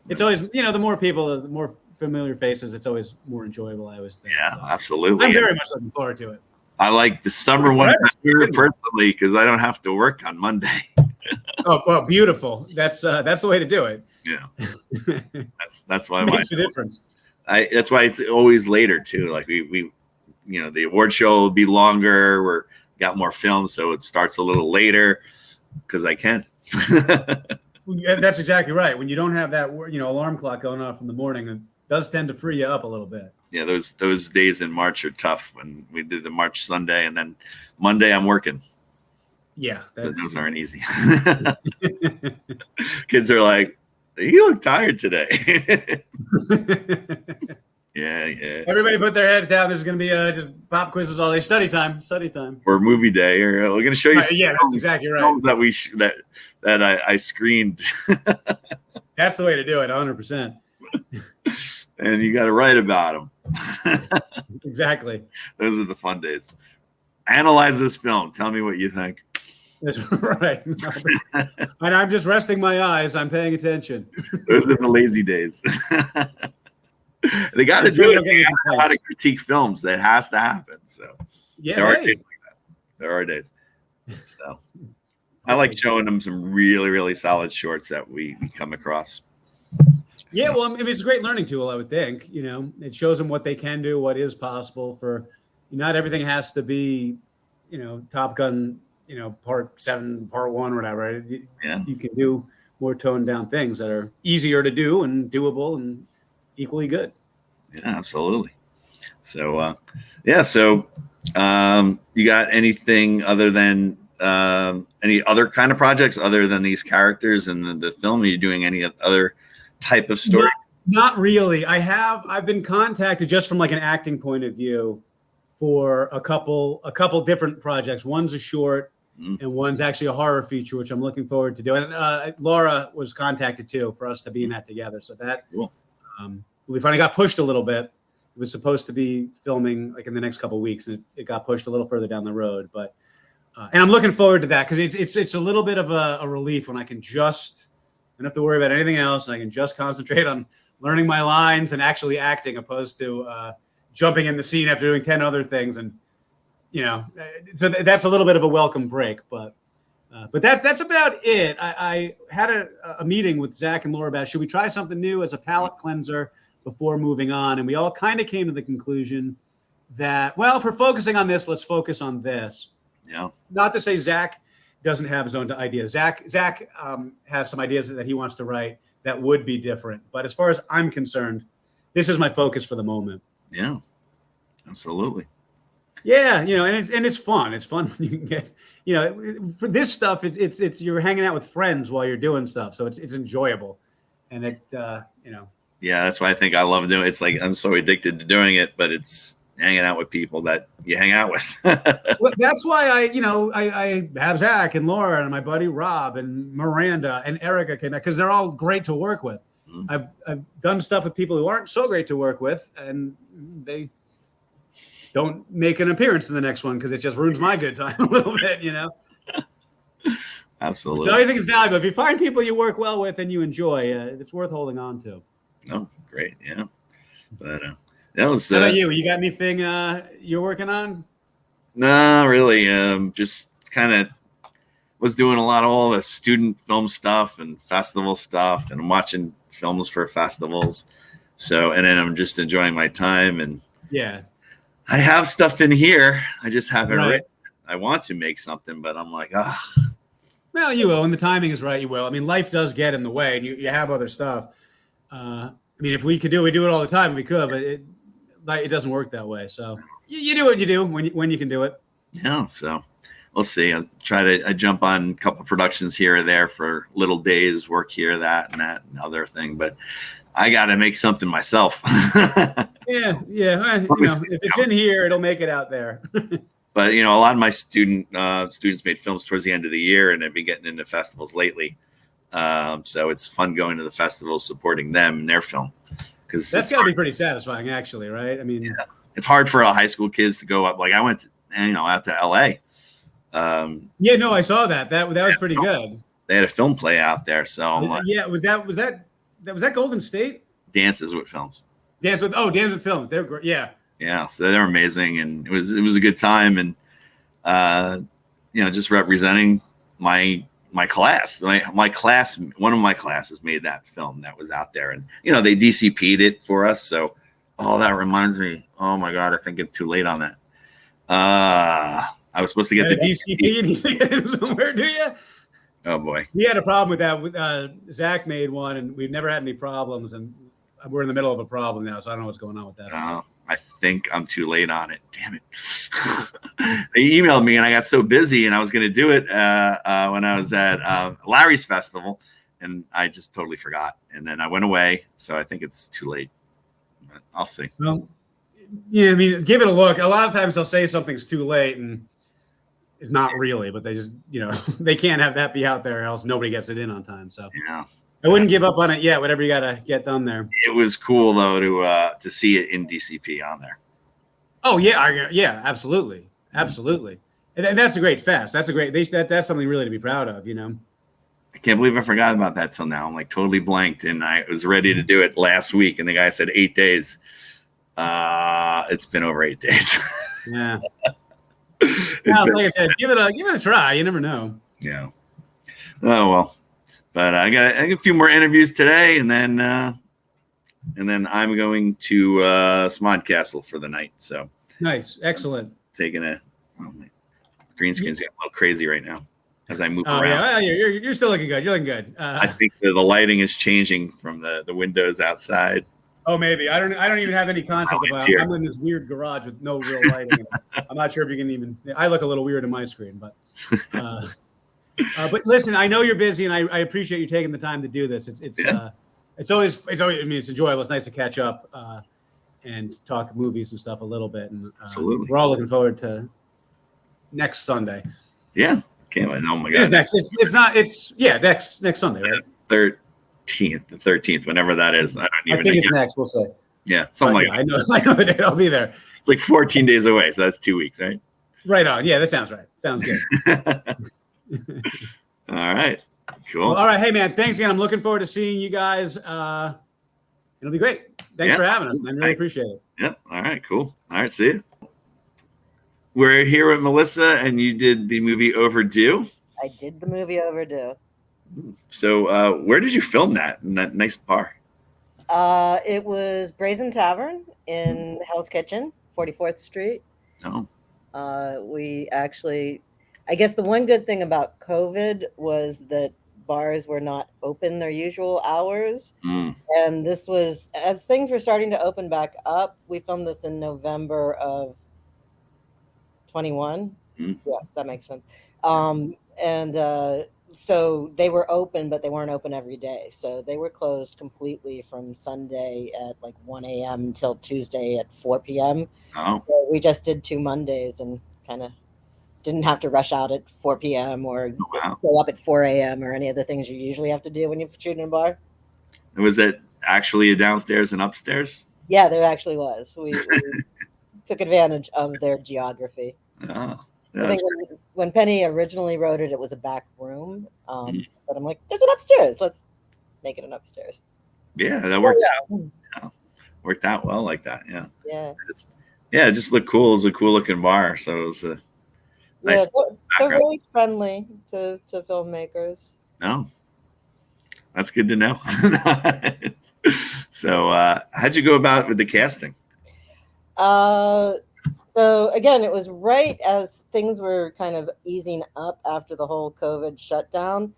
It's always, the more people, the more familiar faces, it's always more enjoyable, I always think. Yeah, so absolutely. I'm very much looking forward to it. I like the summer one personally because I don't have to work on Monday. Oh, well, beautiful. That's the way to do it. Yeah, that's why it makes a difference. That's why it's always later too. Like we the award show will be longer. We're got more film, so it starts a little later because I can. That's exactly right. When you don't have that, alarm clock going off in the morning, it does tend to free you up a little bit. Yeah, those days in March are tough when we did the March Sunday, and then Monday I'm working. Yeah, so those aren't easy. Kids are like, "You look tired today." Yeah. Everybody put their heads down. There's going to be just pop quizzes all day. Study time. Or movie day. Or we're going to show you. Yeah, that's exactly right. That I screened. That's the way to do it. 100%. And you got to write about them. Exactly. Those are the fun days. Analyze this film. Tell me what you think. That's right. And I'm just resting my eyes. I'm paying attention. Those are the lazy days. They got to do it. They got to critique films. That has to happen. So yeah, there are days like that. There are days. So I like showing them some really, really solid shorts that we come across. Yeah, well, I mean, it's a great learning tool, I would think. It shows them what they can do, what is possible. For not everything has to be, Top Gun, part 7, part 1, or whatever. Yeah. You can do more toned down things that are easier to do and doable and equally good. Yeah, absolutely. So, you got anything other than any other kind of projects other than these characters and the film? Are you doing any other type of story? Not really. I've been contacted just from like an acting point of view for a couple different projects. One's a short and one's actually a horror feature, which I'm looking forward to doing. Laura was contacted too for us to be in that together. So that cool. We finally got pushed a little bit. It was supposed to be filming like in the next couple of weeks, and it got pushed a little further down the road. But and I'm looking forward to that because it's a little bit of a relief when I can just don't have to worry about anything else, and I can just concentrate on learning my lines and actually acting, opposed to jumping in the scene after doing 10 other things. And so that's a little bit of a welcome break, but that's about it. I had a meeting with Zach and Laura about should we try something new as a palate cleanser before moving on, and we all kind of came to the conclusion that, well, if we're focusing on this, let's focus on this. Yeah. Not to say Zach doesn't have his own ideas. Zach has some ideas that he wants to write that would be different, but as far as I'm concerned, this is my focus for the moment. Yeah, absolutely. Yeah, and it's fun. It's fun when you can get, for this stuff, it's you're hanging out with friends while you're doing stuff, so it's enjoyable, and it. Yeah, that's why I think I love doing it. It's like I'm so addicted to doing it, but it's hanging out with people that you hang out with. Well, that's why I have Zach and Laura and my buddy Rob and Miranda and Erica came back because they're all great to work with. Mm-hmm. I've done stuff with people who aren't so great to work with, and they don't make an appearance in the next one because it just ruins my good time a little bit, Absolutely. So I think it's valuable. If you find people you work well with and you enjoy, it's worth holding on to. Oh, great. Yeah. But that was. How about you? You got anything you're working on? No, really. Just kind of was doing a lot of all the student film stuff and festival stuff, and I'm watching films for festivals. So, and then I'm just enjoying my time, and yeah. I have stuff in here. I just haven't written. I want to make something, but I'm like, Well, you will. When the timing is right, you will. I mean, life does get in the way, and you have other stuff. I mean, if we we do it all the time. We could, but it doesn't work that way. So you do what you do when you can do it. Yeah. So we'll see. I'll try to jump on a couple productions here or there for little days, work here, that and other thing. But I got to make something myself. Yeah. If it's in here, it'll make it out there. But a lot of my students made films towards the end of the year, and I've been getting into festivals lately. So it's fun going to the festivals, supporting them and their film, because that's got to be pretty satisfying, actually, right? I mean, yeah. It's hard for high school kids to go up. Like I went, out to LA. I saw that. That was pretty good. They had a film play out there, so I'm like, was that Golden State? Dances with Films. Dance with Films. They're great. Yeah. Yeah, so they're amazing, and it was a good time, and just representing my class. My class, one of my classes made that film that was out there, and they DCP'd it for us. So, that reminds me. Oh my God, I think it's too late on that. I was supposed to get the DCP, and you think it was somewhere, do you? Oh boy, we had a problem with that. Zach made one, and we've never had any problems, and we're in the middle of a problem now, so I don't know what's going on with that. I think I'm too late on it. Damn it. They emailed me and I got so busy, and I was going to do it when I was at Larry's festival, and I just totally forgot. And then I went away. So I think it's too late. But I'll see. Well, yeah, I mean, give it a look. A lot of times they'll say something's too late, and it's not really, but they just, they can't have that be out there, or else nobody gets it in on time. So yeah. I wouldn't give up on it yet. Whatever you got to get done there. It was cool though to see it in DCP on there. Oh yeah, absolutely, and that's a great fest. That's that's something really to be proud of. I can't believe I forgot about that till now. I'm like totally blanked, and I was ready to do it last week, and the guy said 8 days. It's been over 8 days. Yeah. Like I said, give it a try. You never know. Yeah. Oh well. But I got a few more interviews today, and then I'm going to Smodcastle for the night. So nice, excellent. Taking green screen's getting a little crazy right now as I move around. Yeah, you're still looking good. You're looking good. I think the lighting is changing from the windows outside. Oh, maybe I don't even have any concept about. I'm in this weird garage with no real lighting. I'm not sure if you can even. I look a little weird in my screen, but. But listen, I know you're busy, and I appreciate you taking the time to do this. It's always. I mean, it's enjoyable. It's nice to catch up and talk movies and stuff a little bit. And absolutely, we're all looking forward to next Sunday. Yeah, can't wait. Oh my God, it's next. It's not. It's next Sunday, right? 13th, whenever that is. I think it's next. We'll say. Yeah, something like that. I know the date. I'll be there. It's like 14 days away, so that's 2 weeks, right? Right on. Yeah, that sounds right. Sounds good. All right. Cool. Well, all right. Hey, man, thanks again. I'm looking forward to seeing you guys. It'll be great. Thanks for having us, man. Really appreciate it. Yep. All right. Cool. All right. See you. we're here with Melissa, and you did the movie Overdue. I did the movie Overdue. So, where did you film that in that nice bar? It was Brazen Tavern in Hell's Kitchen, 44th Street. Oh, We actually, I guess the one good thing about COVID was that bars were not open their usual hours. And this was, as things were starting to open back up, we filmed this in November of 21. Yeah, that makes sense. So they were open, but they weren't open every day. So they were closed completely from Sunday at like 1 a.m. until Tuesday at 4 p.m. oh, So we just did 2 Mondays and kind of didn't have to rush out at 4 p.m. or wow. go up at 4 a.m. or any of the things you usually have to do when you shoot in a bar. Was it actually a downstairs and upstairs? Yeah, there actually was. We took advantage of their geography. Oh, I think when Penny originally wrote it, it was a back room. But I'm like, there's an upstairs. Let's make it an upstairs. Yeah, that worked out. Yeah. Worked out well like that. Yeah. Yeah. It just looked cool. It was a cool looking bar. So it was a nice. They're really friendly to filmmakers. No. That's good to know. So how'd you go about with the casting? So again, it was right as things were kind of easing up after the whole COVID shutdown.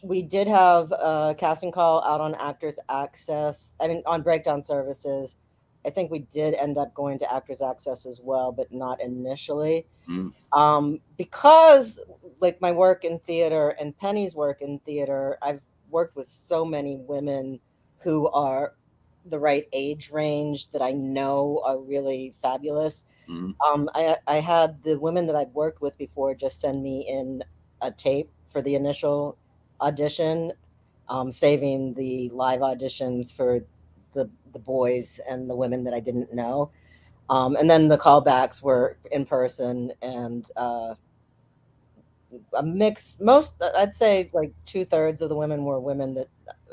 We did have a casting call out on Actors Access. I mean, on Breakdown Services. I think we did end up going to Actors Access as well, but not initially. Because like my work in theater and Penny's work in theater, I've worked with so many women who are the right age range that I know are really fabulous. I had the women that I'd worked with before just send me in a tape for the initial audition, saving the live auditions for the boys and the women that I didn't know. And then the callbacks were in person and a mix. I'd say like 2/3 of the women were women that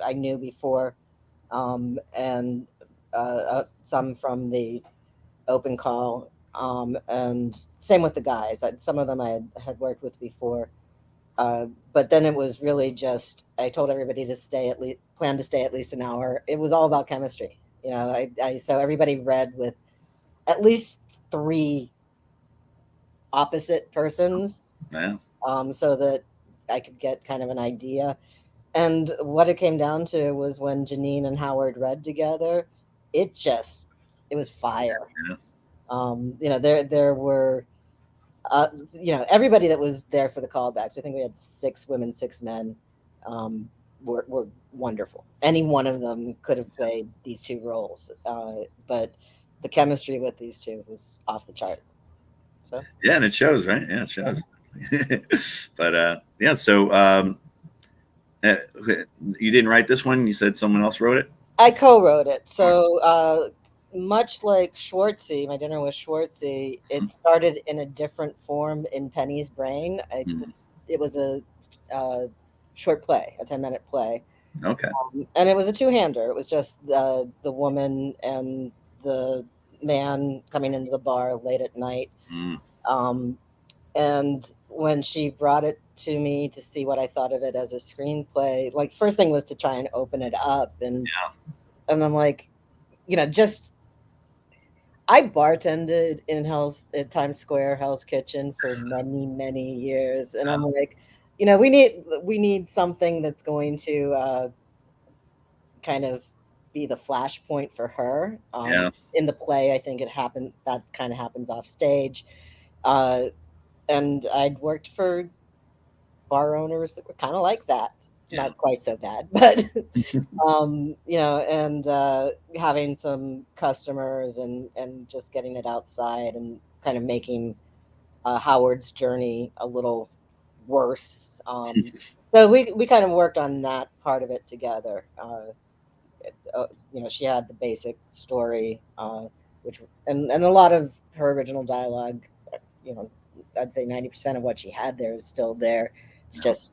I knew before. And some from the open call, and same with the guys. Some of them I had worked with before, but then it was really just I told everybody to plan to stay at least an hour. It was all about chemistry, so everybody read with at least 3 opposite persons, so that I could get kind of an idea. And what it came down to was when Janine and Howard read together, it was fire. There were, everybody that was there for the callbacks. I think we had 6 women, 6 men, were wonderful. Any one of them could have played these 2 roles, but the chemistry with these 2 was off the charts. So yeah, and it shows, right? Yeah, it shows. But yeah, so. You didn't write this one? You said someone else wrote it? I co-wrote it. So much like Schwartzy, My Dinner with Schwartzy, it started in a different form in Penny's brain. It was a short play, a 10-minute play. Okay. And it was a 2-hander. It was just the woman and the man coming into the bar late at night. And when she brought it to me to see what I thought of it as a screenplay, like first thing was to try and open it up. And I'm like, I bartended at Times Square, Hell's Kitchen for many, many years. And I'm like, we need something that's going to kind of be the flashpoint for her. In the play, I think that kind of happens off stage. And I'd worked for bar owners that were kind of like that. Not quite so bad, but and having some customers and just getting it outside and kind of making Howard's journey a little worse. So we kind of worked on that part of it together. She had the basic story, which and a lot of her original dialogue. I'd say 90% of what she had there is still there. It's just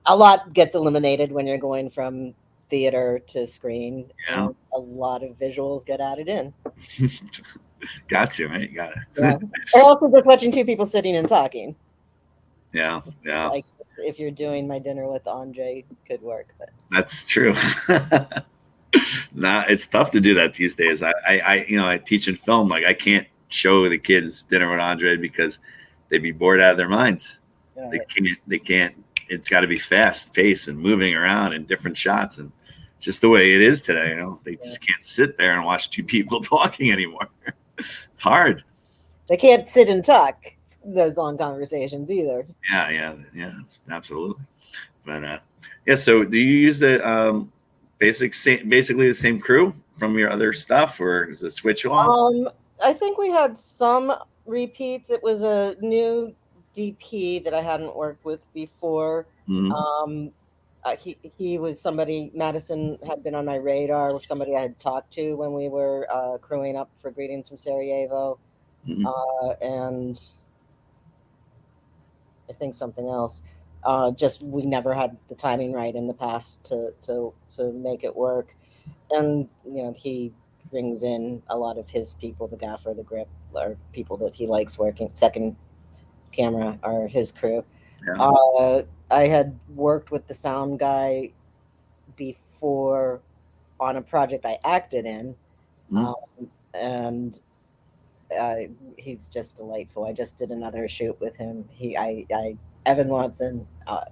a lot gets eliminated when you're going from theater to screen. And a lot of visuals get added in. Got to, right? Got it. Yeah. Or also just watching two people sitting and talking. Yeah, yeah. Like if you're doing My Dinner with Andre, could work. But That's true. Nah, it's tough to do that these days. I teach in film. Like I can't show the kids Dinner with Andre because they'd be bored out of their minds. right. They can't. It's got to be fast paced and moving around in different shots, and it's just the way it is today. They just can't sit there and watch two people talking anymore. It's hard. They can't sit and talk those long conversations either. Yeah, absolutely. But yeah. So, do you use the basically the same crew from your other stuff, or is it switch off? I think we had some repeats. It was a new DP that I hadn't worked with before. Mhm. He was somebody, Madison had been on my radar, or somebody I had talked to when we were crewing up for Greetings from Sarajevo. Mhm. And I think something else. Just we never had the timing right in the past to make it work. And he brings in a lot of his people, the gaffer, the grip, or people that he likes working second camera, or his crew. Yeah. I had worked with the sound guy before on a project I acted in, Mhm. and he's just delightful. I just did another shoot with him. Evan Watson.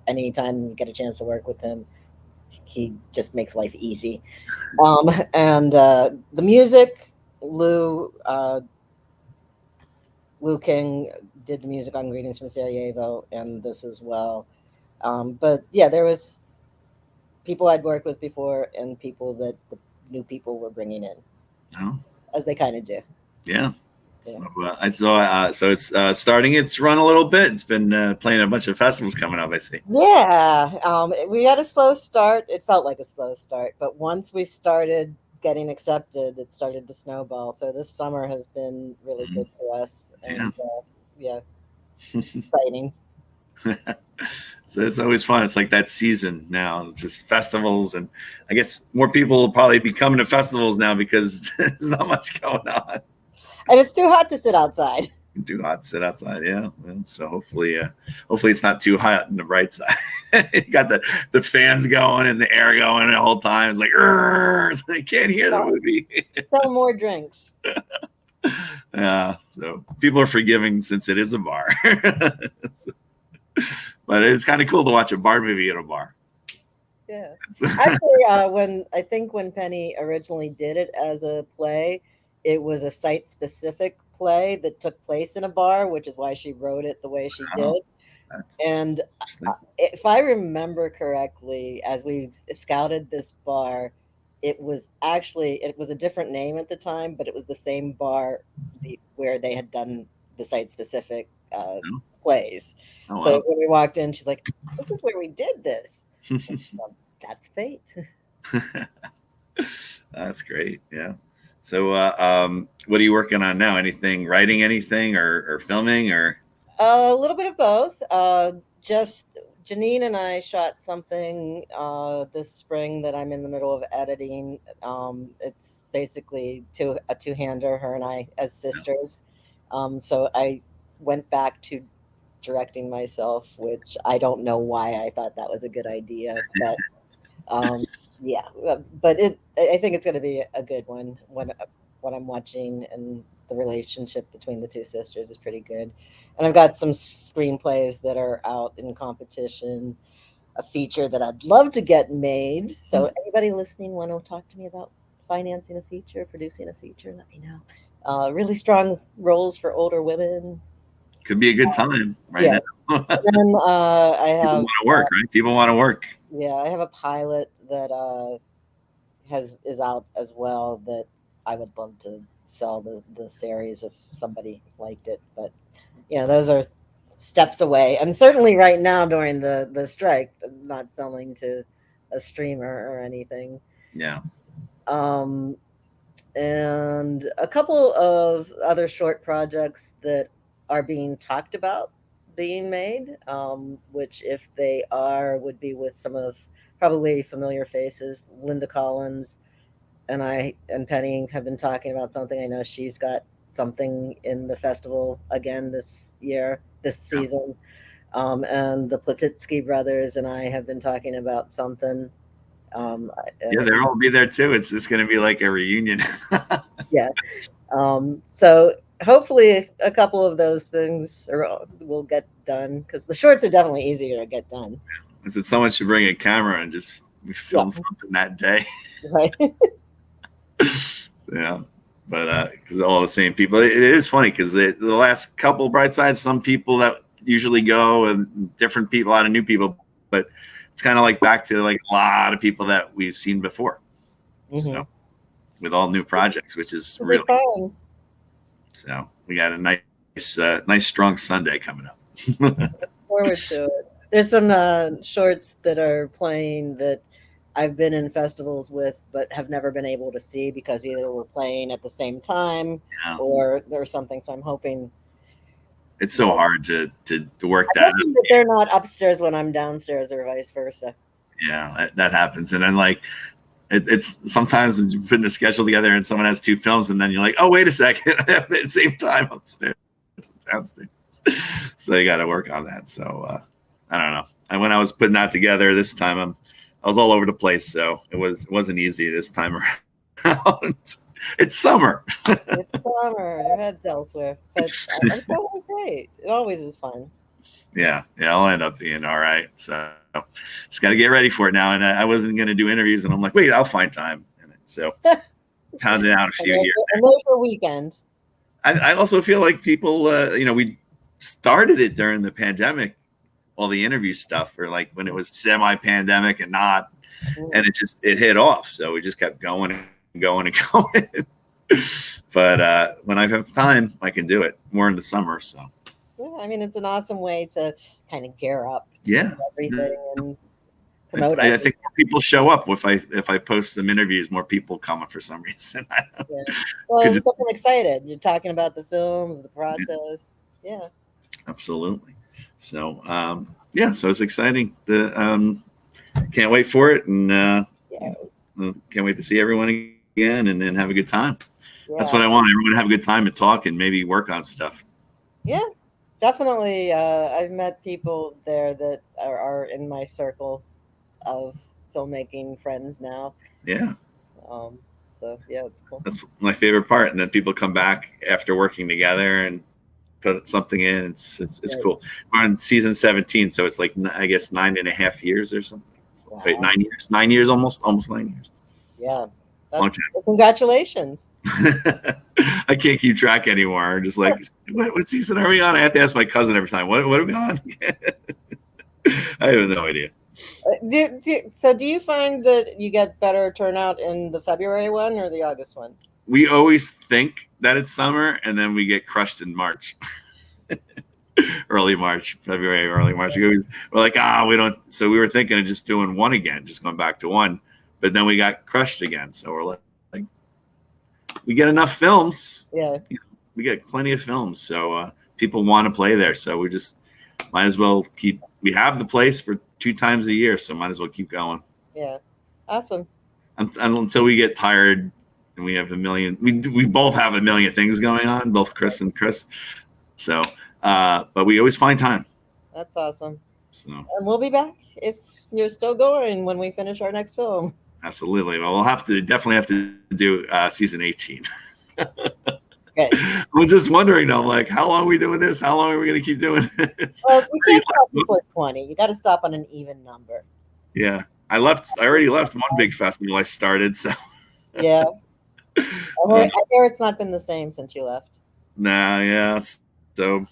Anytime you get a chance to work with him, he just makes life easy. And the music, Lou King did the music on Greetings from Sarajevo and this as well. But yeah, there was people I'd worked with before and people that the new people were bringing in, Oh, as they kind of do. yeah. Yeah. So I saw. So it's starting its run a little bit. It's been playing a bunch of festivals coming up. I see. Yeah, we had a slow start. It felt like a slow start, but once we started getting accepted, it started to snowball. So this summer has been really good to us, and yeah, exciting. So it's always fun. It's like that season now. It's just festivals, and I guess more people will probably be coming to festivals now because there's not much going on. And it's too hot to sit outside. Too hot to sit outside. Yeah. Well, so hopefully it's not too hot in the bright side. You got the fans going and the air going the whole time. It's like, so I can't hear the movie. Sell more drinks. Yeah. So people are forgiving since it is a bar. But it's kind of cool to watch a bar movie at a bar. Yeah. Actually, when Penny originally did it as a play, it was a site-specific play that took place in a bar, which is why she wrote it the way she did. And if I remember correctly, as we scouted this bar, it was a different name at the time, but it was the same bar where they had done the site-specific plays. Oh, wow. So when we walked in, she's like, "This is where we did this." That's fate. That's great. Yeah. So, what are you working on now? Anything, writing anything or filming or? A little bit of both. Just Janine and I shot something this spring that I'm in the middle of editing. It's basically a two-hander, her and I as sisters. So I went back to directing myself, which I don't know why I thought that was a good idea, but yeah, but I think it's going to be a good one. What I'm watching and the relationship between the two sisters is pretty good. And I've got some screenplays that are out in competition, a feature that I'd love to get made. So anybody listening want to talk to me about financing a feature, producing a feature, let me know. Really strong roles for older women. Could be a good time now. And then I have people want to work, right? People want to work. Yeah, I have a pilot that is out as well that I would love to sell the series if somebody liked it. But those are steps away. And certainly right now during the strike, I'm not selling to a streamer or anything. Yeah. And a couple of other short projects that are being talked about being made, which if they would be with some of probably familiar faces. Linda Collins and I and Penny have been talking about something. I know she's got something in the festival again this season. And the Platitsky brothers and I have been talking about something. Yeah, they'll all be there too. It's just going to be like a reunion. Yeah. So hopefully a couple of those things will get done, because the shorts are definitely easier to get done. It's someone should bring a camera and just film something that day. Right. Yeah. But because all the same people, it is funny because the last couple Brightside, some people that usually go and different people, a lot of new people, but it's kind of like back to like a lot of people that we've seen before. So with all new projects, which is really fun. So we got a nice strong Sunday coming up. Forward to it. There's some shorts that are playing that I've been in festivals with, but have never been able to see because either we're playing at the same time or something. So I'm hoping. It's so hard to work that. That they're not upstairs when I'm downstairs, or vice versa. Yeah, that happens, and then like it's sometimes you're putting a schedule together and someone has two films, and then you're like, oh wait a second, at the same time upstairs, downstairs. So you got to work on that. So I don't know. And when I was putting that together this time, I was all over the place, so it wasn't easy this time around. It's summer. It's summer. Your head's elsewhere, but I'm totally great. It always is fun. Yeah, I'll end up being all right. So just got to get ready for it now. And I wasn't going to do interviews, and I'm like, wait, I'll find time. So pounding out a few here. And those for weekends. I also feel like people, we started it during the pandemic, all the interview stuff, or like when it was semi-pandemic and not, and it hit off. So we just kept going and going and going. But when I have time, I can do it more in the summer. So yeah, I mean, it's an awesome way to kind of gear up to everything and promote. I think more people show up if I post some interviews. More people come for some reason. Well, I'm excited. You're talking about the films, the process. Yeah. Absolutely. So so it's exciting. Can't wait for it, and can't wait to see everyone again and then have a good time. Yeah. That's what I want. Everyone to have a good time and talk and maybe work on stuff. Yeah, definitely. I've met people there that are in my circle of filmmaking friends now. Yeah. So yeah, it's cool. That's my favorite part. And then people come back after working together and put something in. It's cool. We're on season 17, so it's like, I guess 9.5 years or something. Wow. Wait, 9 years. 9 years, almost 9 years. Yeah. Long time. Well, congratulations. I can't keep track anymore. Just like, what season are we on? I have to ask my cousin every time. What are we on? I have no idea. Do you find that you get better turnout in the February one or the August one? We always think that it's summer, and then we get crushed in March. Early March, February, early March. We're like, we don't. So we were thinking of just doing one again, just going back to one. But then we got crushed again. So we're like we get enough films. Yeah. We get plenty of films. So people want to play there. So we just might as well we have the place for 2 times a year. So might as well keep going. Yeah. Awesome. Until we get tired and we have a million, we both have a million things going on, both Chris and Chris. So, but we always find time. That's awesome. So, and we'll be back if you're still going when we finish our next film. Absolutely. Well, we'll definitely have to do season 18. Okay. I was just wondering though, like, how long are we doing this? How long are we going to keep doing this? Well, we can't stop before 20. You got to stop on an even number. Yeah. I already left one big festival I started. So yeah. I hear it's not been the same since you left. Nah, yeah. So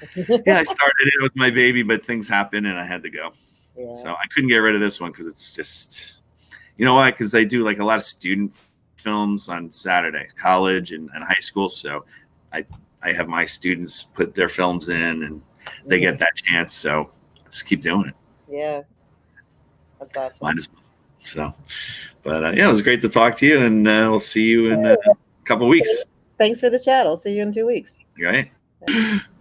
I started it. It was my baby, but things happened and I had to go. Yeah. So I couldn't get rid of this one because it's just, you know why? Because I do like a lot of student films on Saturday, college and high school. So I have my students put their films in and they get that chance. So just keep doing it. Yeah. That's awesome. Might as well. So, but it was great to talk to you, and we'll see you in a couple of weeks. Thanks for the chat. I'll see you in 2 weeks. Right.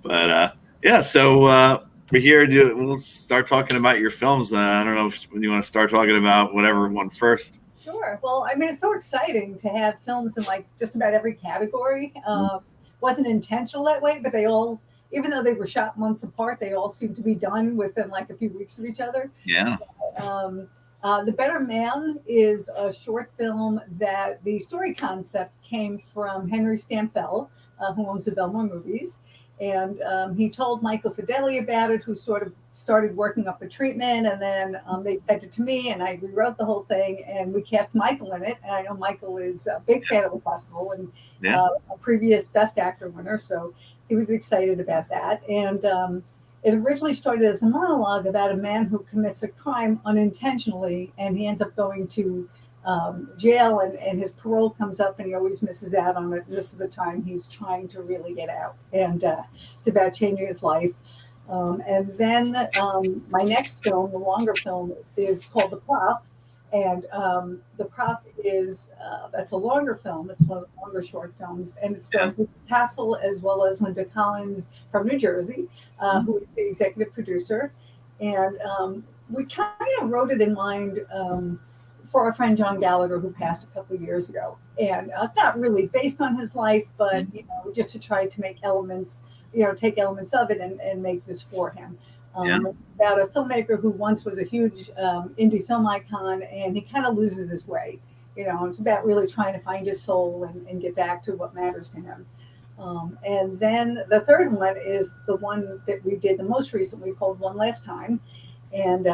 But so we're here. We'll start talking about your films. I don't know if you want to start talking about whatever one first. Sure. Well, I mean, it's so exciting to have films in like just about every category. wasn't intentional that way, but they all, even though they were shot months apart, they all seemed to be done within like a few weeks of each other. Yeah. The Better Man is a short film that the story concept came from Henry Stampfel, who owns the Belmore Movies. And he told Michael Fideli about it, who sort of started working up a treatment. And then they sent it to me, and I rewrote the whole thing, and we cast Michael in it. And I know Michael is a big fan of the festival and a previous Best Actor winner. So he was excited about that. And it originally started as a monologue about a man who commits a crime unintentionally, and he ends up going to jail, and his parole comes up, and he always misses out on it. And this is the time he's trying to really get out, and it's about changing his life. And then my next film, the longer film, is called The Prop, and The Prop is that's a longer film. It's one of the longer short films, and it stars Lucas Hassel as well as Linda Collins from New Jersey, who is the executive producer. And we kind of wrote it in mind for our friend John Gallagher, who passed a couple of years ago. And it's not really based on his life, but just to try to make elements, take elements of it and make this for him. About a filmmaker who once was a huge indie film icon, and he kind of loses his way. It's about really trying to find his soul and get back to what matters to him. And then the third one is the one that we did the most recently, called One Last Time. And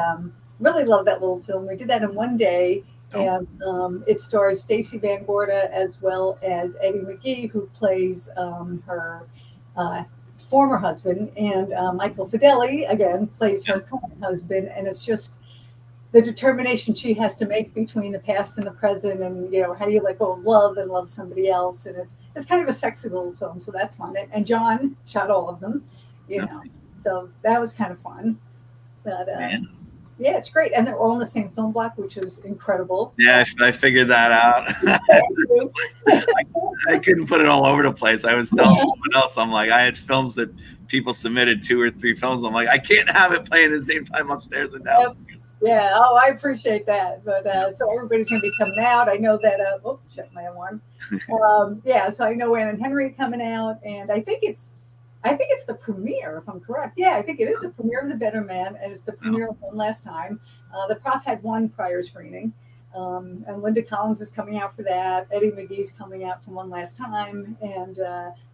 really love that little film. We did that in one day. And it stars Stacey Van Gorda as well as Eddie McGee, who plays her former husband, and Michael Fideli, again, plays her current husband. And it's just the determination she has to make between the past and the present, and how do you let go of love and love somebody else. And it's kind of a sexy little film, so that's fun. And John shot all of them, so that was kind of fun. But yeah, it's great, and they're all in the same film block, which is incredible. Yeah, I figured that out. I couldn't put it all over the place. I was telling someone else, I'm like, I had films that people submitted 2 or 3 films. I'm like, I can't have it playing at the same time upstairs and down. Yeah, I appreciate that. But so everybody's going to be coming out. I know that. Shut my alarm. So I know Ann and Henry coming out, and I think it's the premiere, if I'm correct. Yeah, I think it is the premiere of The Better Man, and it's the premiere of One Last Time. The Prof had one prior screening, and Linda Collins is coming out for that. Eddie McGee's coming out for One Last Time, and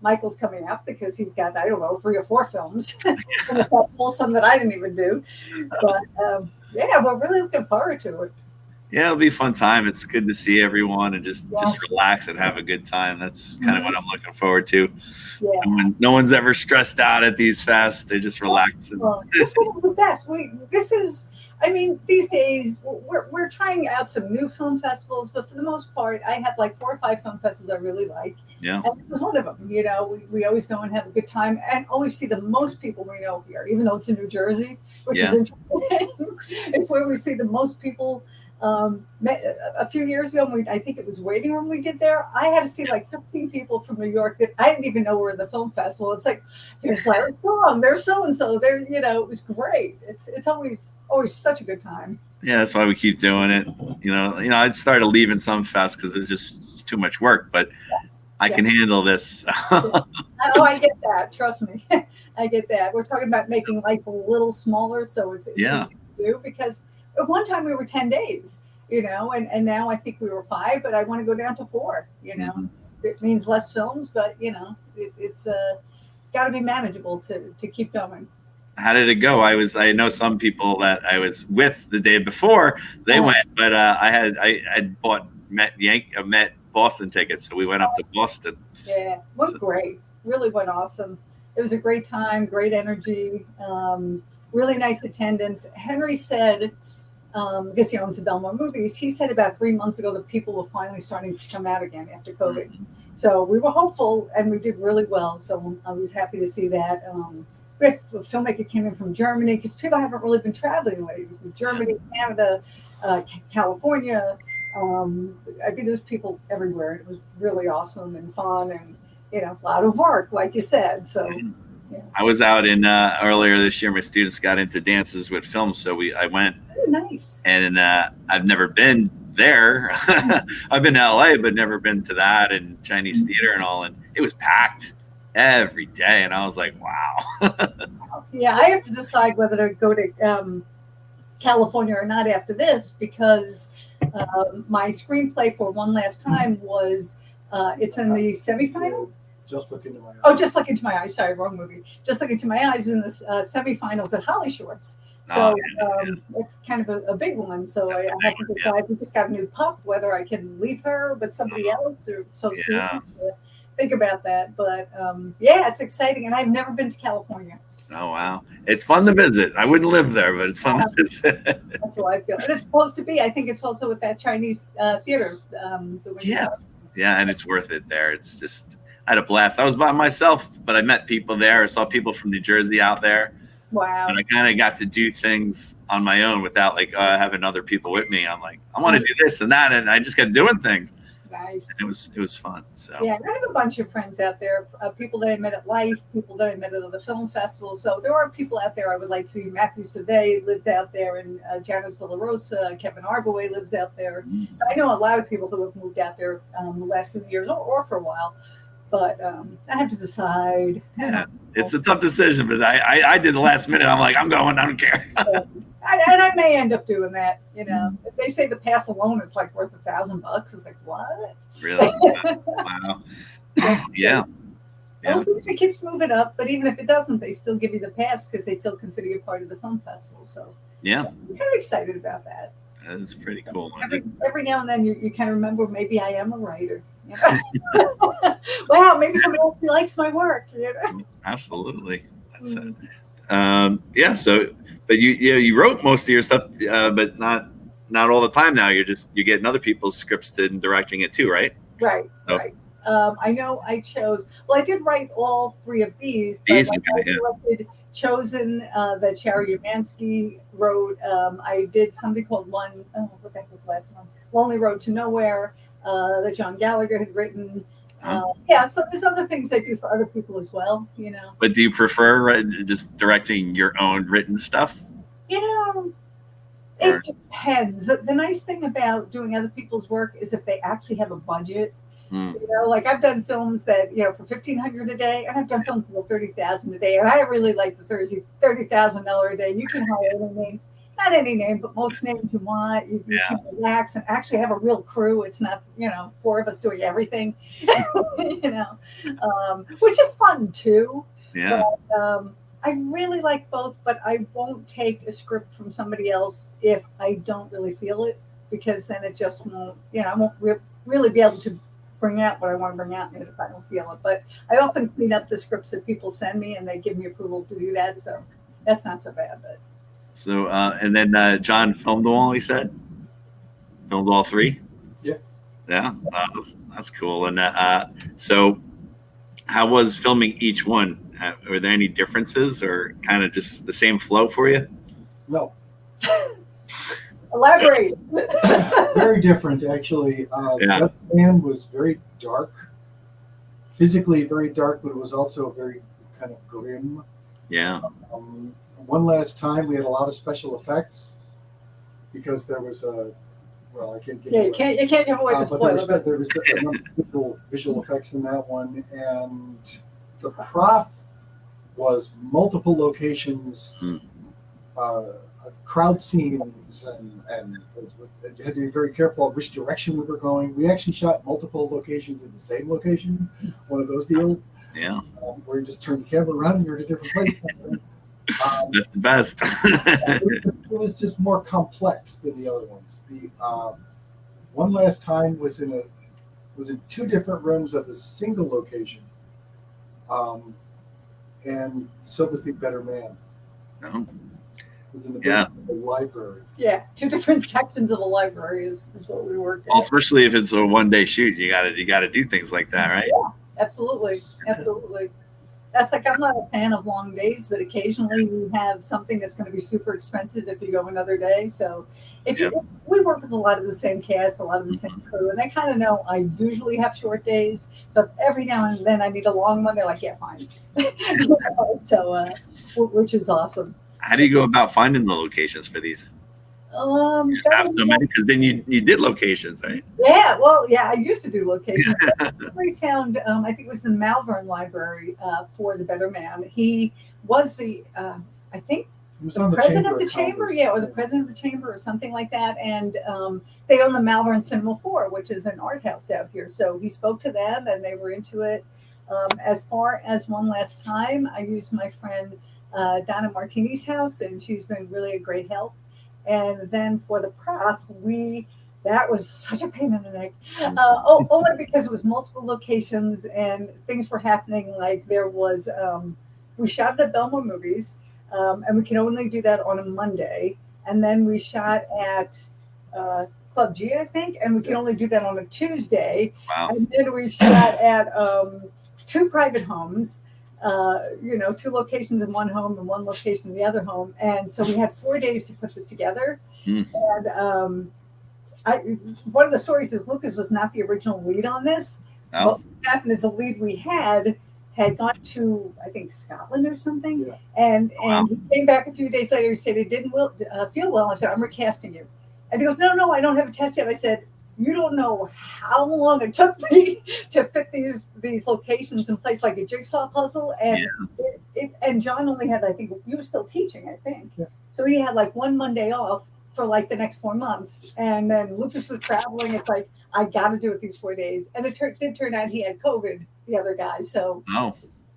Michael's coming out because he's got, 3 or 4 films in the festival, some that I didn't even do. But we're really looking forward to it. Yeah, it'll be a fun time. It's good to see everyone and just relax and have a good time. That's kind of what I'm looking forward to. Yeah. When no one's ever stressed out at these fests, they just relax. This one was the best. These days we're trying out some new film festivals, but for the most part, I have like 4 or 5 film festivals I really like. Yeah, and this is one of them. We always go and have a good time, and always see the most people we know here, even though it's in New Jersey, which is interesting. It's where we see the most people. A few years ago, I think it was Waiting Room we did there. I had to see like 15 people from New York that I didn't even know were in the film festival. It's like, there's Larry Flom, there's so-and-so, there, it was great. It's always such a good time. Yeah, that's why we keep doing it. I'd started leaving some fests because it's just too much work, but I can handle this. I get that. Trust me. I get that. We're talking about making life a little smaller, so it's easy to do, because at one time we were 10 days, and now I think we were 5, but I want to go down to 4, It means less films, but it's got to be manageable to keep going. How did it go? I know some people that I was with the day before they went, but I had met Boston tickets, so we went up to Boston. Yeah, went great. Really went awesome. It was a great time, great energy, really nice attendance. Henry said, because he owns the Belmore Movies, he said about 3 months ago that people were finally starting to come out again after COVID. So we were hopeful, and we did really well. So I was happy to see that. We had a filmmaker came in from Germany, because people haven't really been traveling lately. From Germany, Canada, California. There's people everywhere. It was really awesome and fun, and a lot of work, like you said. So. Yeah. I was out in earlier this year. My students got into dances with film, so I went. Oh, nice. And I've never been there. I've been to LA, but never been to that and Chinese theater and all. And it was packed every day, and I was like, wow. Yeah, I have to decide whether to go to California or not after this, because my screenplay for One Last Time was it's in the semifinals. Just Look Into My Eyes. Oh, Just Look Into My Eyes. Sorry, wrong movie. Just Look Into My Eyes is in the semifinals at Holly Shorts. So it's kind of a big one. So I have to decide. We just got a new pup, whether I can leave her with somebody else or so soon. Think about that. But yeah, it's exciting. And I've never been to California. Oh, wow. It's fun to visit. I wouldn't live there, but it's fun to visit. That's what I feel. And it's supposed to be. I think it's also with that Chinese theater. Yeah, and it's worth it there. It's just, I had a blast. I was by myself, but I met people there. I saw people from New Jersey out there. Wow. And I kind of got to do things on my own without like having other people with me. I'm like, I want to do this and that. And I just got doing things. Nice. And it was fun. So yeah, I have a bunch of friends out there, people that I met at Life, people that I met at the film festival. So there are people out there I would like to. Matthew Savay lives out there, and Janice Villarosa, Kevin Arboway lives out there. So I know a lot of people who have moved out there the last few years or for a while. But I have to decide. Yeah, it's a tough decision, but I did the last minute. I'm like, I'm going. I don't care. And I may end up doing that. You know, if they say the pass alone is like worth $1,000, it's like, what? Really? Wow. Yeah. We'll see if it keeps moving up, but even if it doesn't, they still give you the pass because they still consider you part of the film festival. So yeah, I'm kind of excited about that. That's pretty cool. Every now and then you kind of remember maybe I am a writer. You know? Wow, maybe somebody else likes my work. You know? Absolutely. That's it. Yeah. So, but you wrote most of your stuff, but not all the time. Now you're getting other people's scripts and directing it too, right? Right. Oh. Right. I know I chose. Well, I did write all three of these. But I directed Chosen that Shari Umansky wrote. I did something called what the heck was the last one? Lonely Road to Nowhere that John Gallagher had written. Yeah, so there's other things I do for other people as well, you know. But do you prefer just directing your own written stuff? You know, it depends. The nice thing about doing other people's work is if they actually have a budget. You know, like I've done films that, you know, for $1,500 a day, and I've done films for $30,000 a day, and I really like the $30,000 a day. You can hire any name, not any name, but most names you want. You can relax and actually have a real crew. It's not, you know, 4 of us doing everything, you know, which is fun too. Yeah. But, I really like both, but I won't take a script from somebody else if I don't really feel it, because then it just won't, you know, I won't really be able to bring out what I want to bring out in it if I don't feel it. But I often clean up the scripts that people send me, and they give me approval to do that. So that's not so bad. But so, and then John filmed them all, he said? Filmed all 3? Yeah. Yeah, that's cool. And so how was filming each one? Were there any differences or kind of just the same flow for you? No. Elaborate. Very different, actually. The other man was very dark, physically very dark, but it was also very kind of grim. Yeah. One Last Time, we had a lot of special effects because there was I can't get you can't avoid the spoiler. But there was a number of visual effects in that one, and the prof was multiple locations. Crowd scenes, and you had to be very careful of which direction we were going. We actually shot multiple locations in the same location, one of those deals. Yeah. Where you just turn the camera around and you're in a different place. That's the best. It was just more complex than the other ones. The One Last Time was in 2 different rooms of a single location, and so was The Better Man. No. Was in the basement of the library. Yeah, 2 different sections of a library is what we worked at. Well, especially if it's a one-day shoot, you gotta do things like that, right? Yeah, absolutely. That's like, I'm not a fan of long days, but occasionally we have something that's going to be super expensive if you go another day. So we work with a lot of the same cast, a lot of the same crew, and they kind of know I usually have short days. So if every now and then I need a long one, they're like, yeah, fine. So, which is awesome. How do you go about finding the locations for these? You just have so many because then you did locations, right? Yeah, well, yeah, I used to do locations. We found, I think it was the Malvern Library for the Better Man. He was the, I think, He was the on the president Chamber of the of chamber, Commerce. yeah, or the president of the chamber, or something like that. And they own the Malvern Cinema 4, which is an art house out here. So he spoke to them, and they were into it. As far as One Last Time, I used my friend Donna Martini's house, and she's been really a great help. And then for the prop, that was such a pain in the neck. Only because it was multiple locations and things were happening. Like there was, we shot the Belmore movies, and we can only do that on a Monday. And then we shot at Club G, I think, and we can only do that on a Tuesday. Wow. And then we shot at 2 private homes. 2 locations in one home and 1 location in the other home. And so we had 4 days to put this together. And one of the stories is Lucas was not the original lead on this. Oh. What happened is the lead we had gone to, I think, Scotland or something. Yeah. And Wow. he came back a few days later. He said he didn't feel well. I said, I'm recasting you. And he goes, no, I don't have a test yet. I said, you don't know how long it took me to fit these locations in place like a jigsaw puzzle. And and John only had, I think, you were still teaching, I think. Yeah. So he had like 1 Monday off for like the next 4 months. And then Lucas was traveling. It's like, I got to do it these 4 days. And it did turn out he had COVID, the other guy. So,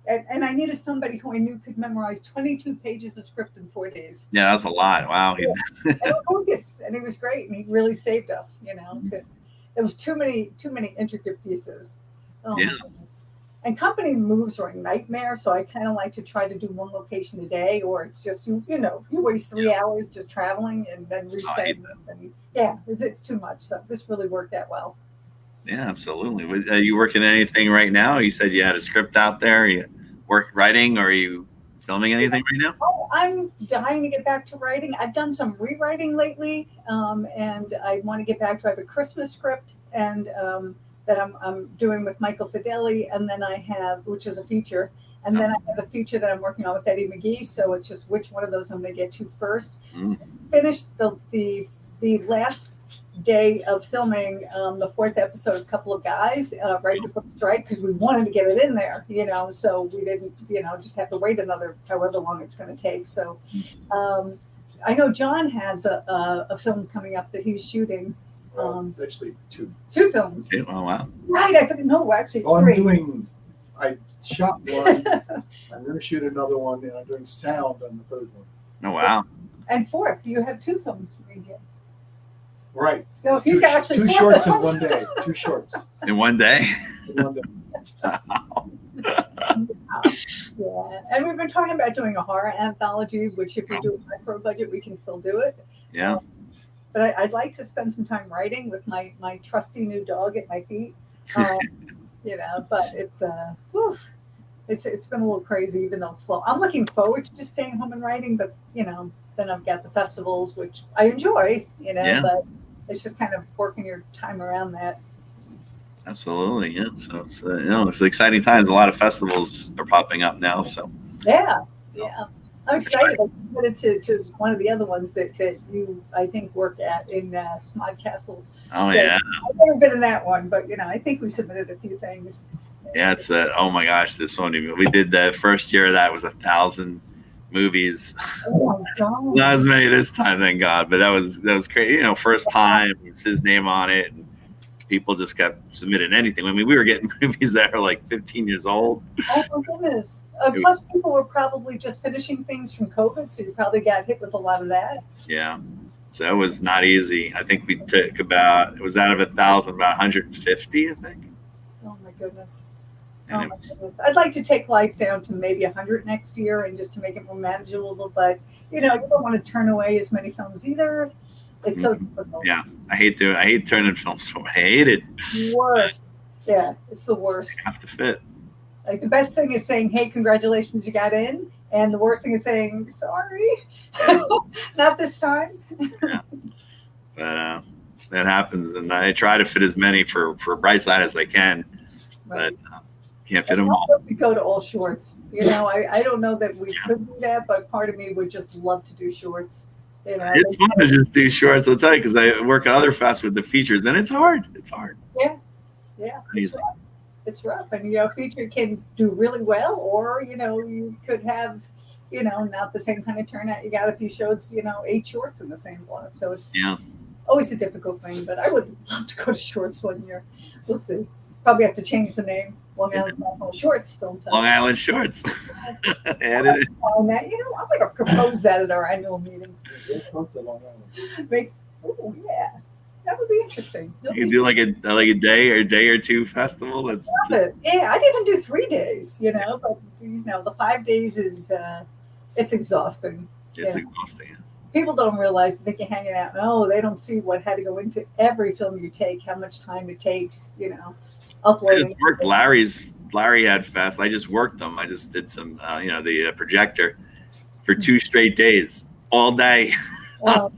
and I needed somebody who I knew could memorize 22 pages of script in 4 days. Yeah, that's a lot. Wow. Yeah. And it was Lucas, and he was great, and he really saved us, because there was too many intricate pieces. Oh, yeah. my goodness. And company moves are a nightmare, so I kind of like to try to do 1 location a day, or it's just you waste 3 hours just traveling and then resetting. It's too much. So this really worked out well. Yeah, absolutely. Are you working on anything right now? You said you had a script out there. Are you writing, or are you filming anything right now? Oh, I'm dying to get back to writing. I've done some rewriting lately, and I want to get back to. I have a Christmas script, and that I'm doing with Michael Fideli, and then I have, which is a feature, and then I have a feature that I'm working on with Eddie McGee. So it's just which one of those I'm going to get to first. Finished the last day of filming the 4th episode of Couple of Guys right before the strike, because we wanted to get it in there, so we didn't, just have to wait another however long it's going to take. So I know John has a film coming up that he's shooting. Actually, 2 films. Oh, wow. Right, I think actually 3. I shot one. I'm going to shoot another one, and I'm doing sound on the 3rd one. Oh, wow. And 4th, you have 2 films to read. Right. No, he's got actually 2 4 shorts in films. 1 day. 2 shorts In 1 day? in 1 day. Yeah, and we've been talking about doing a horror anthology, which if you do a micro budget, we can still do it. Yeah. But I'd like to spend some time writing with my trusty new dog at my feet. But it's it's been a little crazy, even though it's slow. I'm looking forward to just staying home and writing, but then I've got the festivals, which I enjoy, but it's just kind of working your time around that. Absolutely. Yeah. So it's exciting times. A lot of festivals are popping up now. So yeah. I'm excited. I committed to one of the other ones that you, I think, work at in Smod Castle. Oh, so yeah. I've never been in that one, but, I think we submitted a few things. Yeah, it's oh my gosh, there's so many. We did the first year of that was 1,000 movies. Oh my God. Not as many this time, thank God. But that was crazy. First time, it's his name on it, and people just kept submitting anything. I mean, we were getting movies that are like 15 years old. Oh my goodness! Plus, people were probably just finishing things from COVID, so you probably got hit with a lot of that. Yeah, so it was not easy. I think we took it was out of 1,000, about 150, I think. Oh my goodness. And it was, I'd like to take life down to maybe 100 next year, and just to make it more manageable. But you don't want to turn away as many films either. It's so difficult. Yeah, I hate turning films away. I hate it. Worst. Yeah, it's the worst. Have to fit. Like the best thing is saying, "Hey, congratulations, you got in," and the worst thing is saying, "Sorry, not this time." Yeah. But that happens, and I try to fit as many for brightside as I can, Right. but can't fit them all. We go to all shorts. I don't know that we could do that, but part of me would just love to do shorts. You know, It's fun to just do shorts. I'll tell you, because I work at other fast with the features, and it's hard. It's hard. yeah, it's rough. It's rough, and you know, feature can do really well, or you know, you could have, you know, not the same kind of turnout you got if you showed, you know, 8 shorts in the same block. So it's always a difficult thing. But I would love to go to shorts one year. We'll see. Probably have to change the name. Long Island National Shorts Film Festival. Long Island Shorts. Added it. You know, I'm going to propose that at our annual meeting. Oh yeah, that would be interesting. You can do like a day or two festival. That's yeah. I'd even do 3 days. You know, but you know, the 5 days is it's exhausting. It's exhausting. People don't realize that they can hang it out. No, they don't see what had to go into every film you take, how much time it takes. You know, uploading. Larry had fast. I just worked them. I just did some, you know, the projector for 2 straight days, all day. Oh,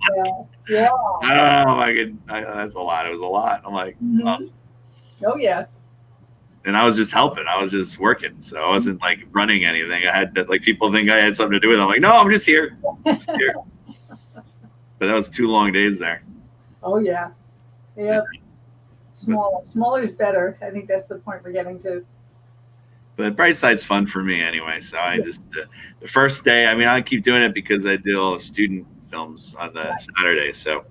yeah. Oh my god, that's a lot. It was a lot. I'm like, oh yeah. And I was just helping. I was just working, so I wasn't like running anything. I had to, like, people think I had something to do with it. I'm like, no, I'm just here. But that was 2 long days there. Oh yeah, yeah. Smaller is better. I think that's the point we're getting to. But Brightside's fun for me anyway. So I just the first day. I mean, I keep doing it because I do all the student films on the Saturday. So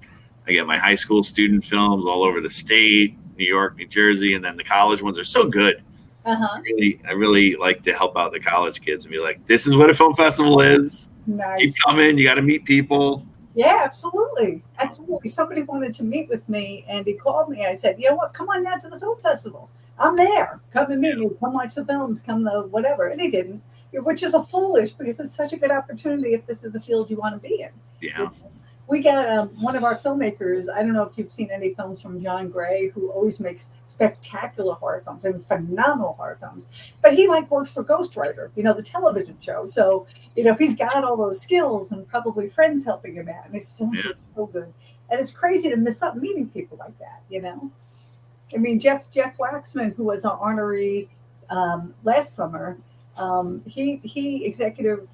I get my high school student films all over the state, New York, New Jersey, and then the college ones are so good. I really like to help out the college kids and be like, this is what a film festival is. Nice. Keep coming. You got to meet people. Yeah, absolutely. Absolutely. Somebody wanted to meet with me and he called me. I said, you know what? Come on down to the film festival. I'm there. Come and meet me. Come watch the films. Come to whatever. And he didn't, which is a foolish because it's such a good opportunity if this is the field you want to be in. Yeah. We got one of our filmmakers. I don't know if you've seen any films from John Gray, who always makes spectacular horror films and phenomenal horror films. But he works for Ghostwriter, you know, the television show. So, you know, he's got all those skills and probably friends helping him out. And his films are so good. And it's crazy to miss out meeting people like that, you know. I mean, Jeff Waxman, who was our honoree last summer, he executive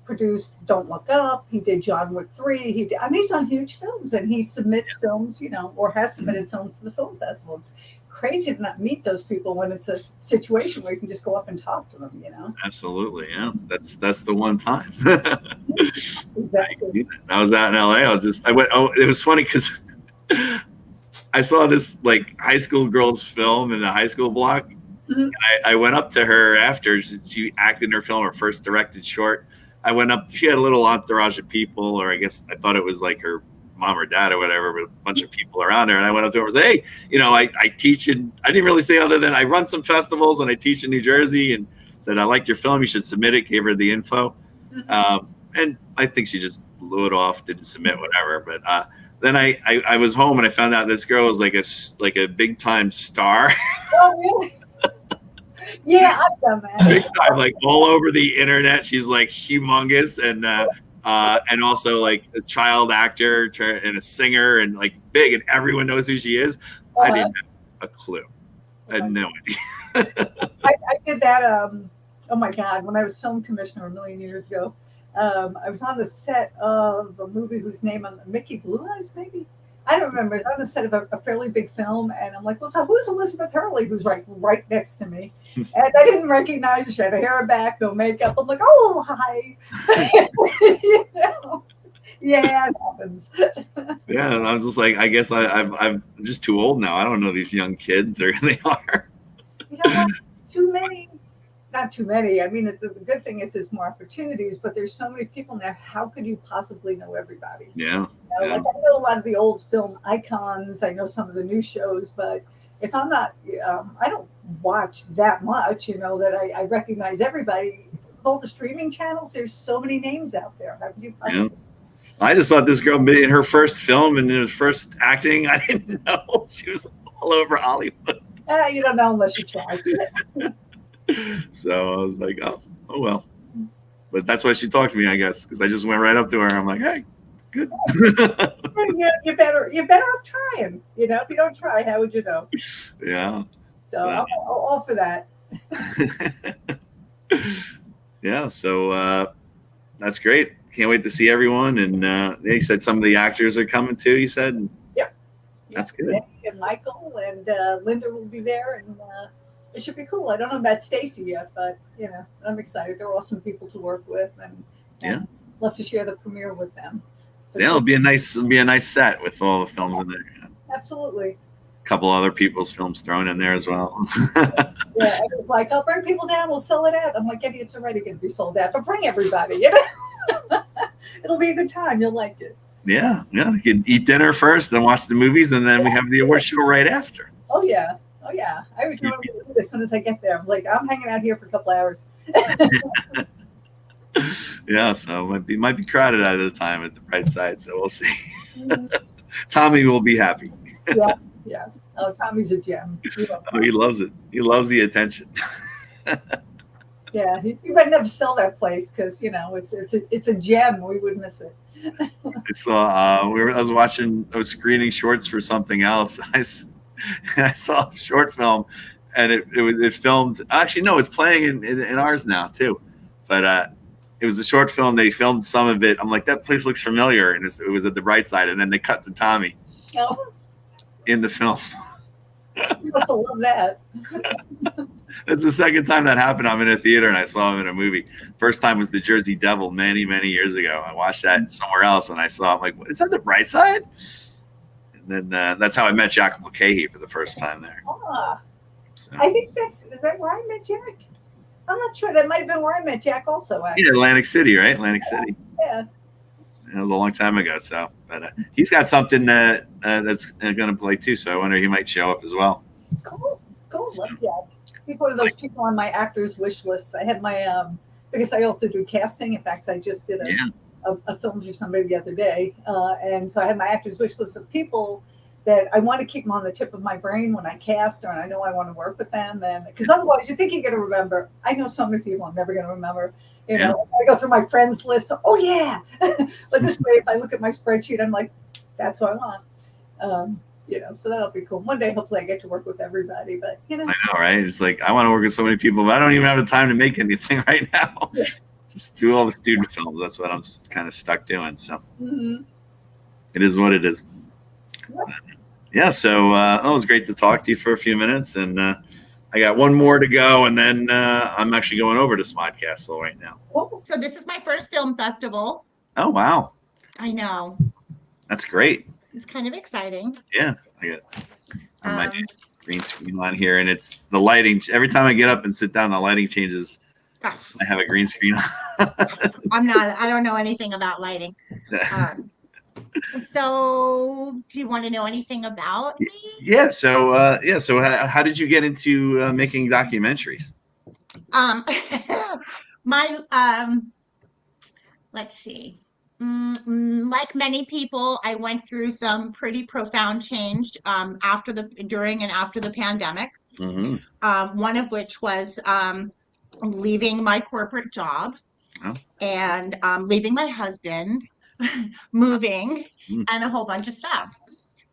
produced Don't Look Up. He did John Wick 3. He's on huge films, and he submits films, you know, or has submitted films to the film festival. It's crazy to not meet those people when it's a situation where you can just go up and talk to them, you know. Absolutely, yeah. That's the one time. Exactly. I was out in LA. I went. Oh, it was funny because I saw this like high school girls film in the high school block. And I went up to her after she acted in her film, her first directed short. I went up. She had a little entourage of people, or I guess I thought it was like her mom or dad or whatever, but a bunch of people around her. And I went up to her and said, "Hey, you know, I teach in." I didn't really say other than I run some festivals and I teach in New Jersey. And said, "I like your film. You should submit it." Gave her the info, and I think she just blew it off, didn't submit, whatever. But then I was home and I found out this girl was like a big time star. Oh, really? Yeah, I've done that. Big time, like all over the internet. She's like humongous and also like a child actor and a singer and like big, and everyone knows who she is. I didn't have a clue. I had no idea. I did that. Oh my God, when I was film commissioner a million years ago, I was on the set of a movie whose name on Mickey Blue Eyes, maybe. I don't remember. It was on the set of a fairly big film, and I'm like, well, so who's Elizabeth Hurley, who's right next to me? And I didn't recognize her. She had her hair back, no makeup. I'm like, oh, hi. You know? Yeah, it happens. Yeah, and I was just like, I guess I'm just too old now. I don't know these young kids, or they are. You know what? Too many. Not too many. I mean, the good thing is there's more opportunities, but there's so many people now. How could you possibly know everybody? Yeah. You know, like I know a lot of the old film icons. I know some of the new shows, but if I'm not, I don't watch that much, you know, that I recognize everybody. With all the streaming channels, there's so many names out there. How could you possibly? Yeah. I just thought this girl in her first film and in her first acting, I didn't know she was all over Hollywood. You don't know unless you try. So I was like, oh well. But that's why she talked to me, I guess, because I just went right up to her. I'm like, hey, good. You better off trying. You know, if you don't try, how would you know? Yeah. So I'm all for that. Yeah. So that's great. can't wait to see everyone. And they said some of the actors are coming too. You said, Yep. That's good. Eddie and Michael and Linda will be there, and it should be cool. I don't know about Stacy yet, but I'm excited. They're awesome people to work with, and love to share the premiere with them. But Yeah, it'll be a nice set with all the films in there. Absolutely. A couple other people's films thrown in there as well. Yeah, it was like, I'll bring people down, we'll sell it out. I'm like, Eddie, it's already going to be sold out, but bring everybody. It'll be a good time. You'll like it. Yeah. You can eat dinner first, then watch the movies, and then we have the award show right after. Oh yeah. I always know what I'm going to do as soon as I get there. I'm like, I'm hanging out here for a couple hours. Yeah, so it might be crowded at the time at the Brightside, so we'll see. Tommy will be happy. Yes. Oh, Tommy's a gem. He loves it. He loves the attention. Yeah, you might never sell that place because it's a gem. We would miss it. I saw I was screening shorts for something else. I saw a short film, and it filmed. Actually, no, it's playing in ours now too. But it was a short film. They filmed some of it. I'm like, that place looks familiar, and it was at the Brightside. And then they cut to Tommy in the film. You must have loved that. That's the second time that happened. I'm in a theater and I saw him in a movie. First time was The Jersey Devil many, many years ago. I watched that somewhere else and I saw him like, is that the Brightside? And then that's how I met Jack Mulcahy for the first time there. So. I think is that where I met Jack? I'm not sure. That might have been where I met Jack also. Actually. Yeah, Atlantic City, right? Atlantic City. Yeah. It was a long time ago. So, but he's got something that's going to play too. So I wonder he might show up as well. Cool. Love Jack. He's one of those people on my actors wish list. I had my because I also do casting. In fact, I just did a film for somebody the other day, and so I had my actors wish list of people that I want to keep them on the tip of my brain when I cast, or I know I want to work with them, and because otherwise you think you're going to remember. I know so many people I'm never going to remember. I go through my friends list. Oh yeah, but this way, if I look at my spreadsheet, I'm like, that's what I want. So that'll be cool. One day, hopefully, I get to work with everybody. But I know, right? It's like I want to work with so many people, but I don't even have the time to make anything right now. Yeah. Just do all the student films. That's what I'm kind of stuck doing. So It is what it is. Yeah. So it was great to talk to you for a few minutes, and I got one more to go, and then I'm actually going over to Smod Castle right now. So this is my first film festival. Oh wow! I know. That's great. It's kind of exciting. Yeah, I got my green screen on here, and it's the lighting. Every time I get up and sit down, the lighting changes. I have a green screen on. I don't know anything about lighting. So do you want to know anything about me? Yeah. So So how did you get into making documentaries? Let's see. Like many people, I went through some pretty profound change during and after the pandemic. One of which was leaving my corporate job and leaving my husband, moving, and a whole bunch of stuff.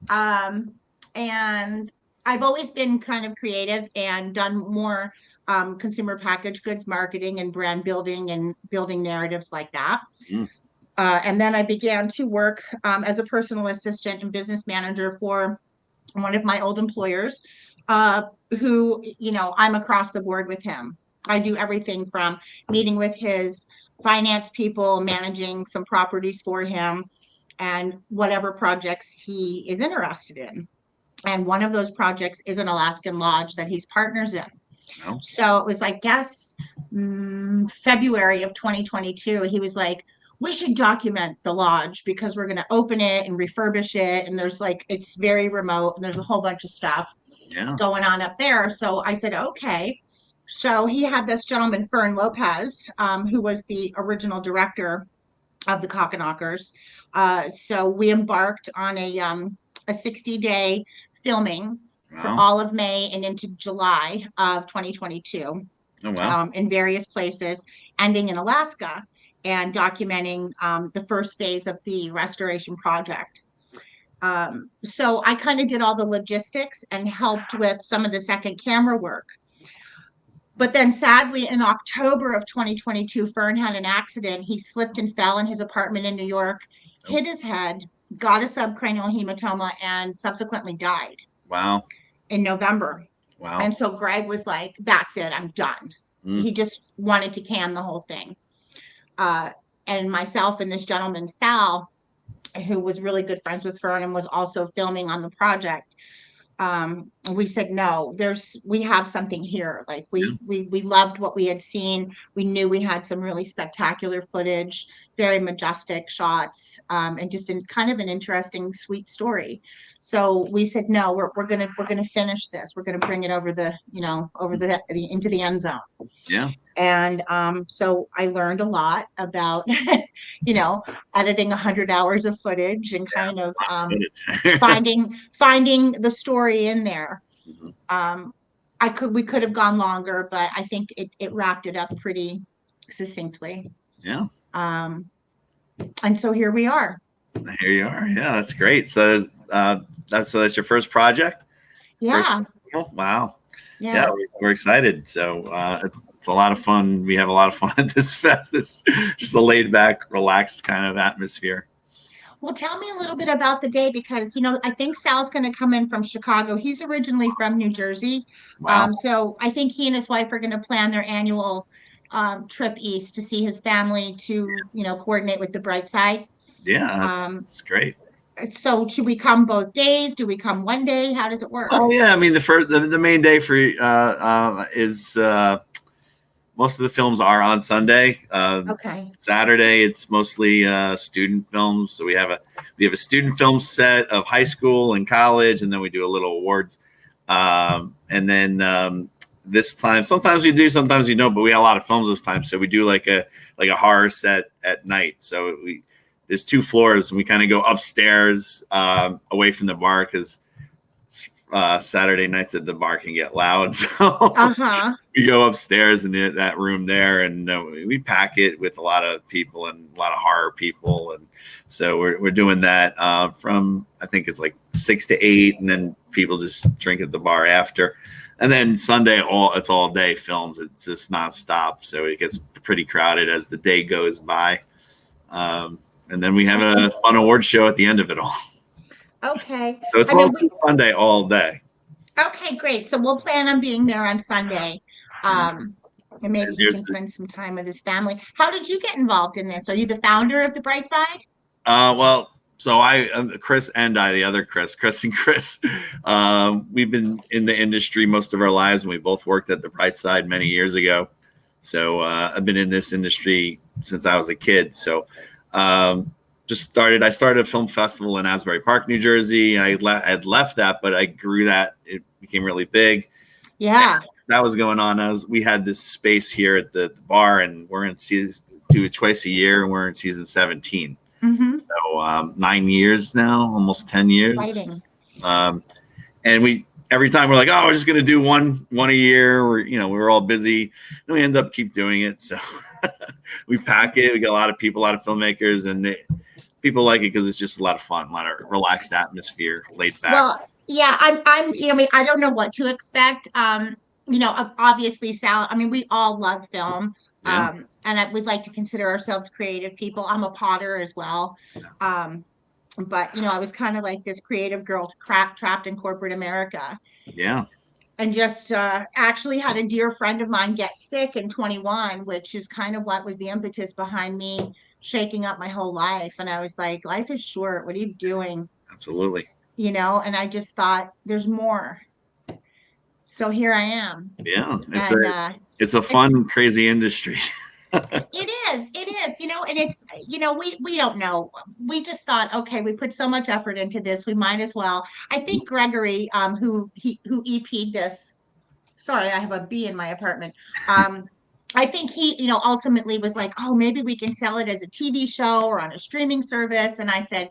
And I've always been kind of creative and done more consumer packaged goods marketing and brand building and building narratives like that. And then I began to work as a personal assistant and business manager for one of my old employers, who, I'm across the board with him. I do everything from meeting with his finance people, managing some properties for him, and whatever projects he is interested in. And one of those projects is an Alaskan lodge that he's partners in. So it was, I guess, February of 2022, he was like, we should document the lodge because we're going to open it and refurbish it. And it's very remote and there's a whole bunch of stuff going on up there. So I said, okay. So he had this gentleman, Fern Lopez, who was the original director of the Cockanawkers. So we embarked on a 60-day filming for all of May and into July of 2022 in various places, ending in Alaska, and documenting the first phase of the restoration project. So I kind of did all the logistics and helped with some of the second camera work. But then sadly, in October of 2022, Fern had an accident. He slipped and fell in his apartment in New York, hit his head, got a subcranial hematoma, and subsequently died Wow. in November. Wow. And so Greg was like, that's it, I'm done. He just wanted to can the whole thing. And myself and this gentleman, Sal, who was really good friends with Fern and was also filming on the project, we said, no, we have something here. Like we loved what we had seen. We knew we had some really spectacular footage, very majestic shots, and just kind of an interesting, sweet story. So we said, no, we're gonna finish this. We're gonna bring it over into the end zone. Yeah. And so I learned a lot about, editing 100 hours of footage and kind of finding the story in there. We could have gone longer, but I think it wrapped it up pretty succinctly. Yeah. And so here we are. Here you are. Yeah, that's great. So that's your first project? Yeah. Wow. Yeah, we're excited. So it's a lot of fun. We have a lot of fun at this fest. It's just a laid back, relaxed kind of atmosphere. Well, tell me a little bit about the day, because, I think Sal's going to come in from Chicago. He's originally from New Jersey. Wow. So I think he and his wife are going to plan their annual trip east to see his family, to, coordinate with the Brightside. Yeah, that's great. So should we come both days? Do we come one day? How does it work? Oh yeah, I mean the main day for is most of the films are on Sunday. Okay. Saturday it's mostly student films. So we have a student film set of high school and college, and then we do a little awards. And then this time, sometimes we do, sometimes we don't, but we had a lot of films this time, so we do like a horror set at night. So there's 2 floors, and we kind of go upstairs away from the bar, because Saturday nights at the bar can get loud. So we go upstairs in that room there, and we pack it with a lot of people and a lot of horror people. And so we're doing that from, I think it's like 6 to 8, and then people just drink at the bar after. And then Sunday, it's all day films. It's just nonstop. So it gets pretty crowded as the day goes by. And then we have a fun award show at the end of it all. Okay. So it's mostly Sunday all day. Okay, great. So we'll plan on being there on Sunday. And maybe he can spend some time with his family. How did you get involved in this? Are you the founder of the Brightside? Well, so Chris and the other Chris and Chris, we've been in the industry most of our lives, and we both worked at the Brightside many years ago. So I've been in this industry since I was a kid. So I started a film festival in Asbury Park, New Jersey. I had left that, but I grew that. It became really big. Yeah. That was going on. We had this space here at the bar, and we're in season 2 twice a year, and we're in season 17. So 9 years now, almost 10 years. Exciting. And every time we're like, oh, we're just going to do one a year. We're all busy. And we end up keep doing it. So we pack it. We got a lot of people, a lot of filmmakers, and people like it because it's just a lot of fun, a lot of relaxed atmosphere, laid back. Well, yeah, I don't know what to expect. Obviously, Sal, we all love film. Yeah. And we'd like to consider ourselves creative people. I'm a potter as well. But, I was kind of like this creative girl trapped in corporate America. Yeah. And just actually had a dear friend of mine get sick in 21, which is kind of what was the impetus behind me shaking up my whole life. And I was like, life is short. What are you doing? Absolutely. And I just thought there's more. So here I am. Yeah. It's a fun, crazy industry. It is, and it's, we don't know. We just thought, okay, we put so much effort into this, we might as well. I think Gregory, who EP'd this, sorry, I have a bee in my apartment. I think he, ultimately was like, oh, maybe we can sell it as a TV show or on a streaming service. And I said,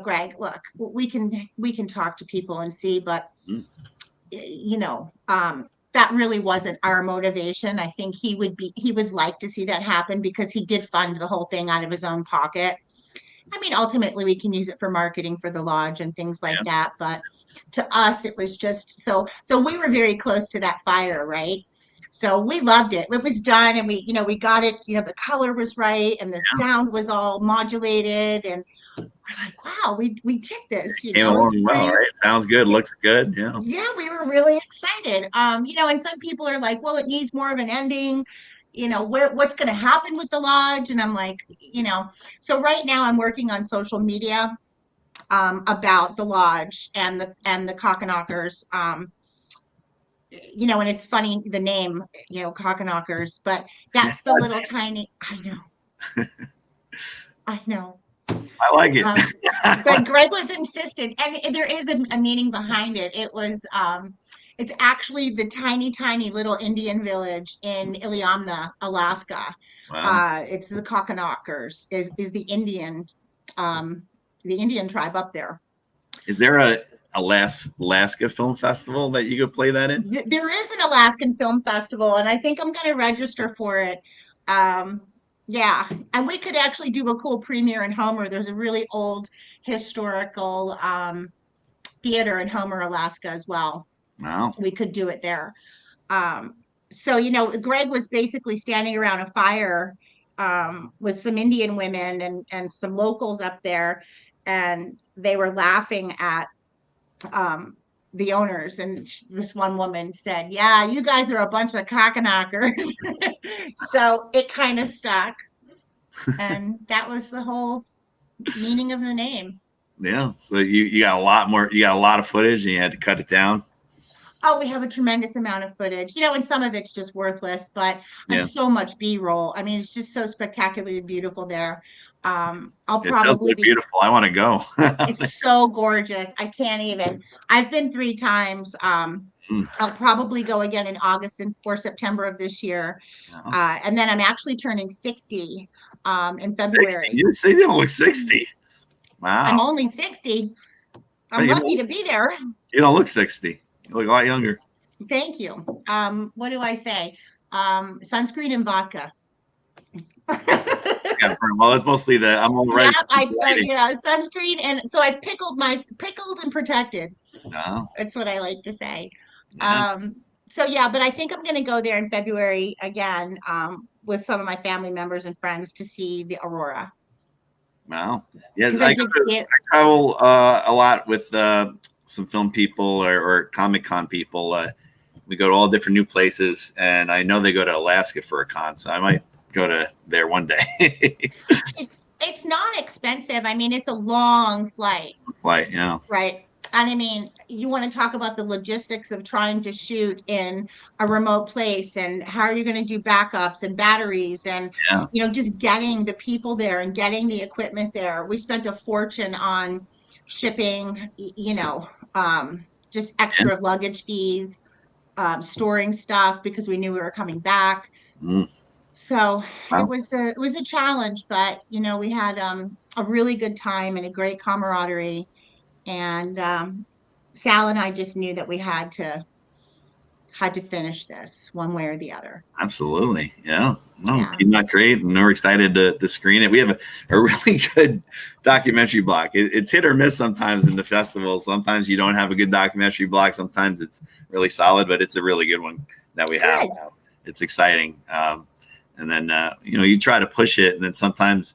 Greg, look, we can talk to people and see, but that really wasn't our motivation. I think he would like to see that happen because he did fund the whole thing out of his own pocket. Ultimately we can use it for marketing for the lodge and things like that. But to us, it was just so we were very close to that fire, right? So we loved it. It was done, and we got it. The color was right, and the sound was all modulated, and we're like, wow, we did this. Came along well, right? Sounds good, looks good. Yeah. Yeah, we were really excited. And some people are like, well, it needs more of an ending. What's going to happen with the lodge? And I'm like, so right now I'm working on social media about the lodge and the Cockanawkers. And it's funny, the name, Cockanawkers, but that's the little tiny, I know. I like it. But Greg was insistent, and there is a meaning behind it. It's actually the tiny, tiny little Indian village in Iliamna, Alaska. Wow. It's the Cockanawkers is the Indian tribe up there. Is there a Alaska Film Festival that you could play that in? There is an Alaskan Film Festival, and I think I'm going to register for it. Yeah, and we could actually do a cool premiere in Homer. There's a really old historical theater in Homer, Alaska as well. Wow. We could do it there. So Greg was basically standing around a fire with some Indian women and some locals up there, and they were laughing at the owners, and this one woman said, yeah, you guys are a bunch of cockanawkers. So it kind of stuck, and that was the whole meaning of the name. Yeah, so you got a lot of footage and you had to cut it down. Oh, we have a tremendous amount of footage, and some of it's just worthless, but so much B-roll. I mean, it's just so spectacularly beautiful there. It does look beautiful. I want to go. It's so gorgeous. I can't even. I've been 3 times. I'll probably go again in August or September of this year. And then I'm actually turning 60 in February. 60? You say you don't look 60. Wow. I'm only 60. I'm lucky to be there. You don't look 60. You look a lot younger. Thank you. What do I say? Sunscreen and vodka. Well, that's mostly I'm on the right. Yeah, sunscreen, and so I've pickled and protected. Oh. That's what I like to say. Yeah. But I think I'm going to go there in February again with some of my family members and friends to see the aurora. Wow. Yes, I travel a lot with some film people or Comic-Con people. We go to all different new places, and I know they go to Alaska for a con, so I might go to there one day. It's not expensive. I mean, it's a long flight. Yeah. Right. And I mean, you want to talk about the logistics of trying to shoot in a remote place, and how are you going to do backups and batteries, and just getting the people there and getting the equipment there. We spent a fortune on shipping, just extra luggage fees, storing stuff because we knew we were coming back. So it was a challenge, but we had a really good time and a great camaraderie, and Sal and I just knew that we had to finish this one way or the other. Absolutely, yeah. No, Came out great, and we're excited to screen it. We have a really good documentary block. It's hit or miss sometimes in the festival. Sometimes you don't have a good documentary block. Sometimes it's really solid, but it's a really good one that we have. It's exciting. And then, you try to push it, and then sometimes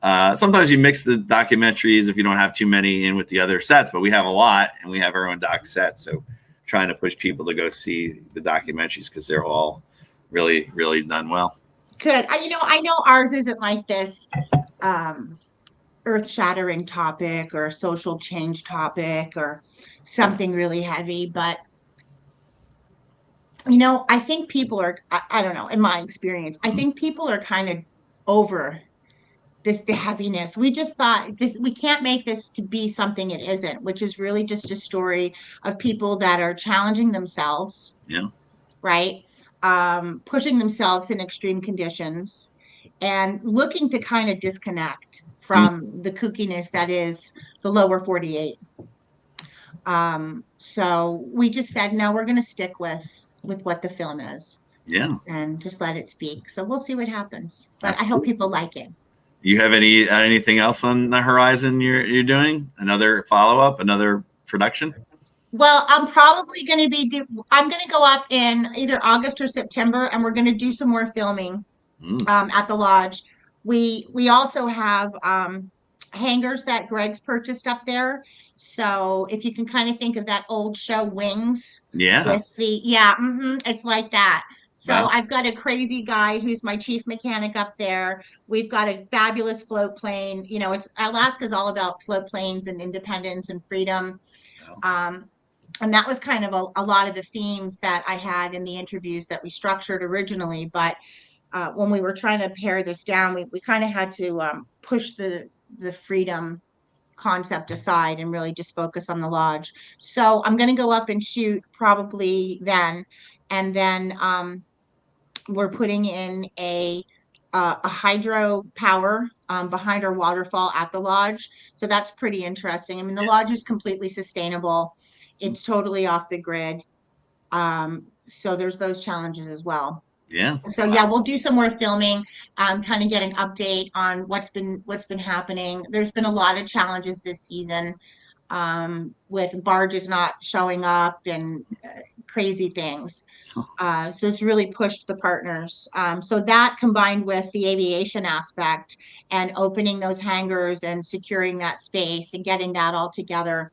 you mix the documentaries if you don't have too many in with the other sets, but we have a lot, and we have our own doc sets. So trying to push people to go see the documentaries because they're all really, really done well. Good. I know ours isn't like this earth-shattering topic or social change topic or something really heavy, but I think people are, I don't know, in my experience, I think people are kind of over the heaviness. We just thought we can't make this to be something it isn't, which is really just a story of people that are challenging themselves. Yeah. Right. Pushing themselves in extreme conditions and looking to kind of disconnect from the kookiness that is the lower 48. So we just said, no, we're going to stick with what the film is. Yeah. And just let it speak. So we'll see what happens. But absolutely. I hope people like it. You have anything else on the horizon you're doing? Another follow-up, another production? Well, I'm probably going to be I'm going to go up in either August or September, and we're going to do some more filming at the lodge. We also have hangars that Greg's purchased up there. So if you can kind of think of that old show Wings Yeah. with it's like that. So Wow. I've got a crazy guy who's my chief mechanic up there. We've got a fabulous float plane. You know, it's Alaska's all about float planes and independence and freedom. And that was kind of a lot of the themes that I had in the interviews that we structured originally. But when we were trying to pare this down, we kind of had to push the freedom concept aside and really just focus on the lodge. So I'm going to go up and shoot probably then, and then we're putting in a hydro power behind our waterfall at the lodge. So that's pretty interesting. I mean, the lodge is completely sustainable. It's totally off the grid. So there's those challenges as well. Yeah. So yeah, we'll do some more filming, kind of get an update on what's been happening. There's been a lot of challenges this season, with barges not showing up and crazy things. So it's really pushed the partners. So that combined with the aviation aspect and opening those hangars and securing that space and getting that all together,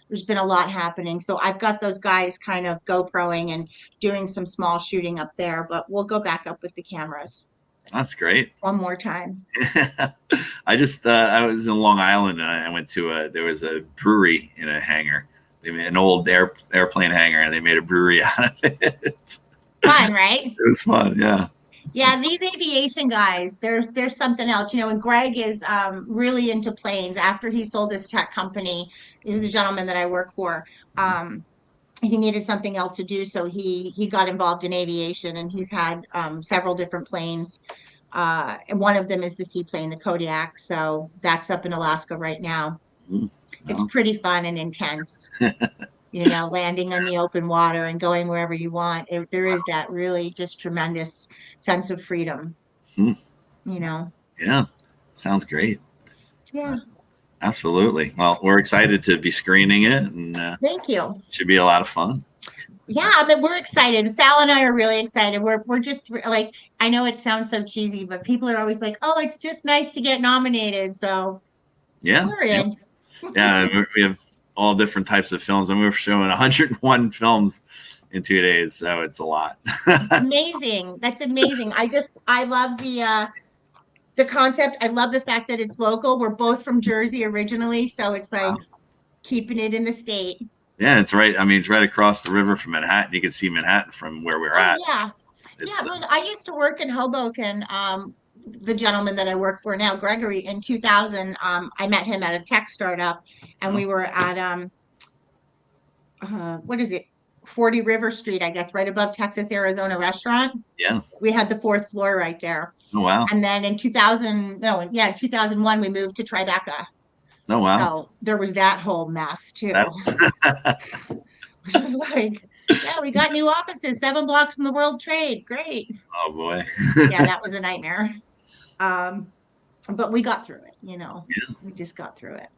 there's been a lot happening. So I've got those guys kind of GoProing and doing some small shooting up there, but we'll go back up with the cameras. That's great. One more time. I just I was in Long Island and I went to there was a brewery in a hangar. They made an old airplane hangar and they made a brewery out of it. Fun, right? It was fun, yeah. Yeah, these aviation guys, there's something else, you know, and Greg is really into planes. After he sold his tech company, this is the gentleman that I work for. He needed something else to do, so he got involved in aviation, and he's had several different planes. And one of them is the seaplane, the Kodiak. So that's up in Alaska right now. It's pretty fun and intense. You know, landing on the open water and going wherever you want. There is that really just tremendous sense of freedom. You know. Yeah, sounds great. Yeah. Absolutely. Well, we're excited to be screening it, and thank you. It should be a lot of fun. Yeah, I mean, we're excited. Sal and I are really excited. We're just like, I know it sounds so cheesy, but people are always like, "Oh, it's just nice to get nominated." So yeah, we're in. Yeah, we have all different types of films, and we're showing 101 films in 2 days, so it's a lot. Amazing. That's amazing. I love the concept. I love the fact that it's local. We're both from Jersey originally, so it's like keeping it in the state. Yeah, it's right. I mean, it's right across the river from Manhattan. You can see Manhattan from where we're at. Yeah. Well, I used to work in Hoboken. The gentleman that I work for now, Gregory, in 2000, I met him at a tech startup, and we were at what is it, 40 River Street, I guess, right above Texas Arizona Restaurant. Yeah, we had the 4th floor right there. Oh wow! And then in 2001, we moved to Tribeca. Oh wow! So there was that whole mess too. Which was like, yeah, we got new offices 7 blocks from the World Trade. Great. Oh boy. Yeah, that was a nightmare. But we got through it, you know. Yeah. We just got through it.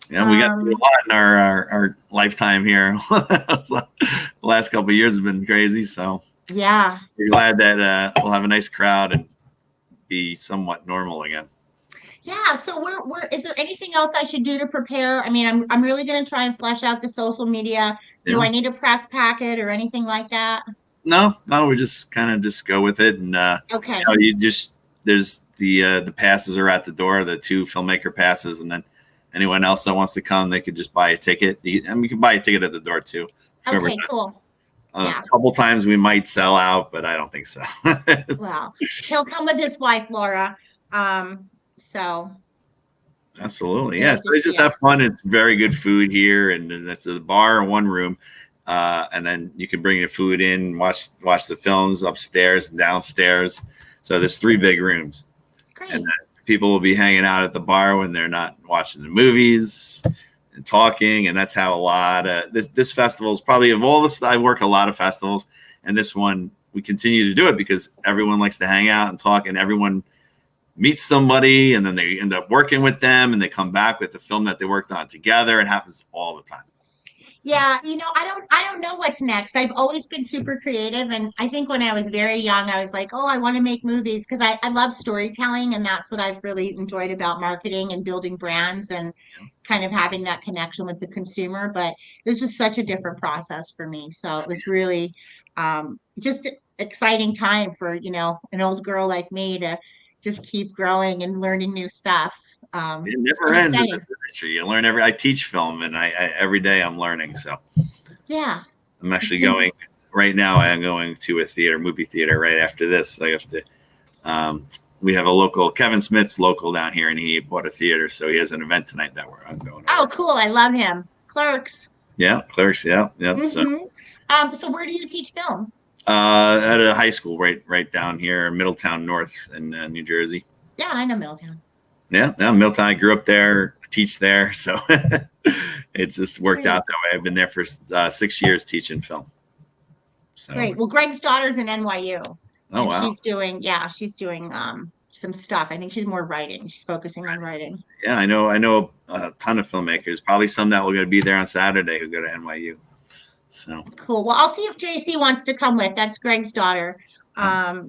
Yeah, we got through a lot in our lifetime here. The last couple of years have been crazy, so yeah, we're glad that we'll have a nice crowd and be somewhat normal again. Yeah. So we're is there anything else I should do to prepare? I mean, I'm really going to try and flesh out the social media. Do I need a press packet or anything like that? No, we just kind of just go with it. And okay. You just there's the passes are at the door, the 2 filmmaker passes, and then anyone else that wants to come, they could just buy a ticket. And we can buy a ticket at the door too. Okay, cool. A couple times we might sell out, but I don't think so. Well, he'll come with his wife, Laura. So absolutely, yes. They just have fun. It's very good food here, and that's a bar in one room, and then you can bring your food in, watch the films upstairs and downstairs. So there's 3 big rooms. Great. And people will be hanging out at the bar when they're not watching the movies and talking, and that's how a lot of this festival is probably of all this. I work a lot of festivals, and this one we continue to do it because everyone likes to hang out and talk, and everyone meets somebody, and then they end up working with them, and they come back with the film that they worked on together. It happens all the time. Yeah, I don't know what's next. I've always been super creative, and I think when I was very young, I was like, oh, I want to make movies because I love storytelling, and that's what I've really enjoyed about marketing and building brands and kind of having that connection with the consumer. But this was such a different process for me. So it was really just exciting time for, an old girl like me to just keep growing and learning new stuff. It It's never been ends in exciting. this industry. You learn I teach film, and I every day I'm learning. So Yeah. I'm actually been- going right now. I am going to a movie theater right after this. I have to. We have a local Kevin Smith's local down here, and he bought a theater, so he has an event tonight that I'm going. Oh, Over to. cool. I love him. Clerks. Yeah, Clerks. Yeah, yep. So where do you teach film? At a high school right down here, Middletown North in New Jersey. Yeah, I know Middletown. Yeah, Middletown. I grew up there, teach there, so it's just worked out that way. I've been there for 6 years teaching film. So, Great. Well, Greg's daughter's in NYU. Oh, and wow. she's doing some stuff. I think she's more writing. She's focusing on writing. Yeah, I know a ton of filmmakers. Probably some that will going to be there on Saturday who go to NYU. So cool. Well, I'll see if JC wants to come with. That's Greg's daughter.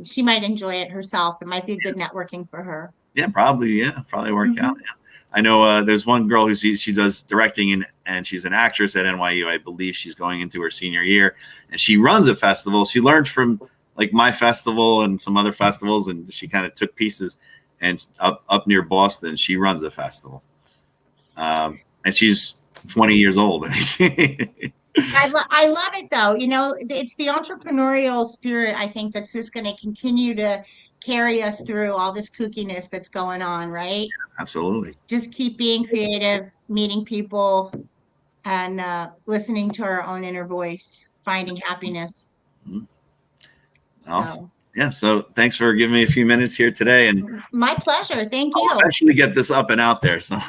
She might enjoy it herself. It might be a good networking for her. Yeah, probably. Yeah, probably work out. Yeah. I know there's one girl who she does directing and she's an actress at NYU. I believe she's going into her senior year, and she runs a festival. She learned from like my festival and some other festivals, and she kind of took pieces. And up near Boston, she runs a festival, and she's 20 years old. I love it though. It's the entrepreneurial spirit. I think that's just going to continue to carry us through all this kookiness that's going on, right? Absolutely. Just keep being creative, meeting people, and listening to our own inner voice, finding happiness. Awesome. Yeah. So thanks for giving me a few minutes here today. And my pleasure. Thank you. I'll eventually get this up and out there. So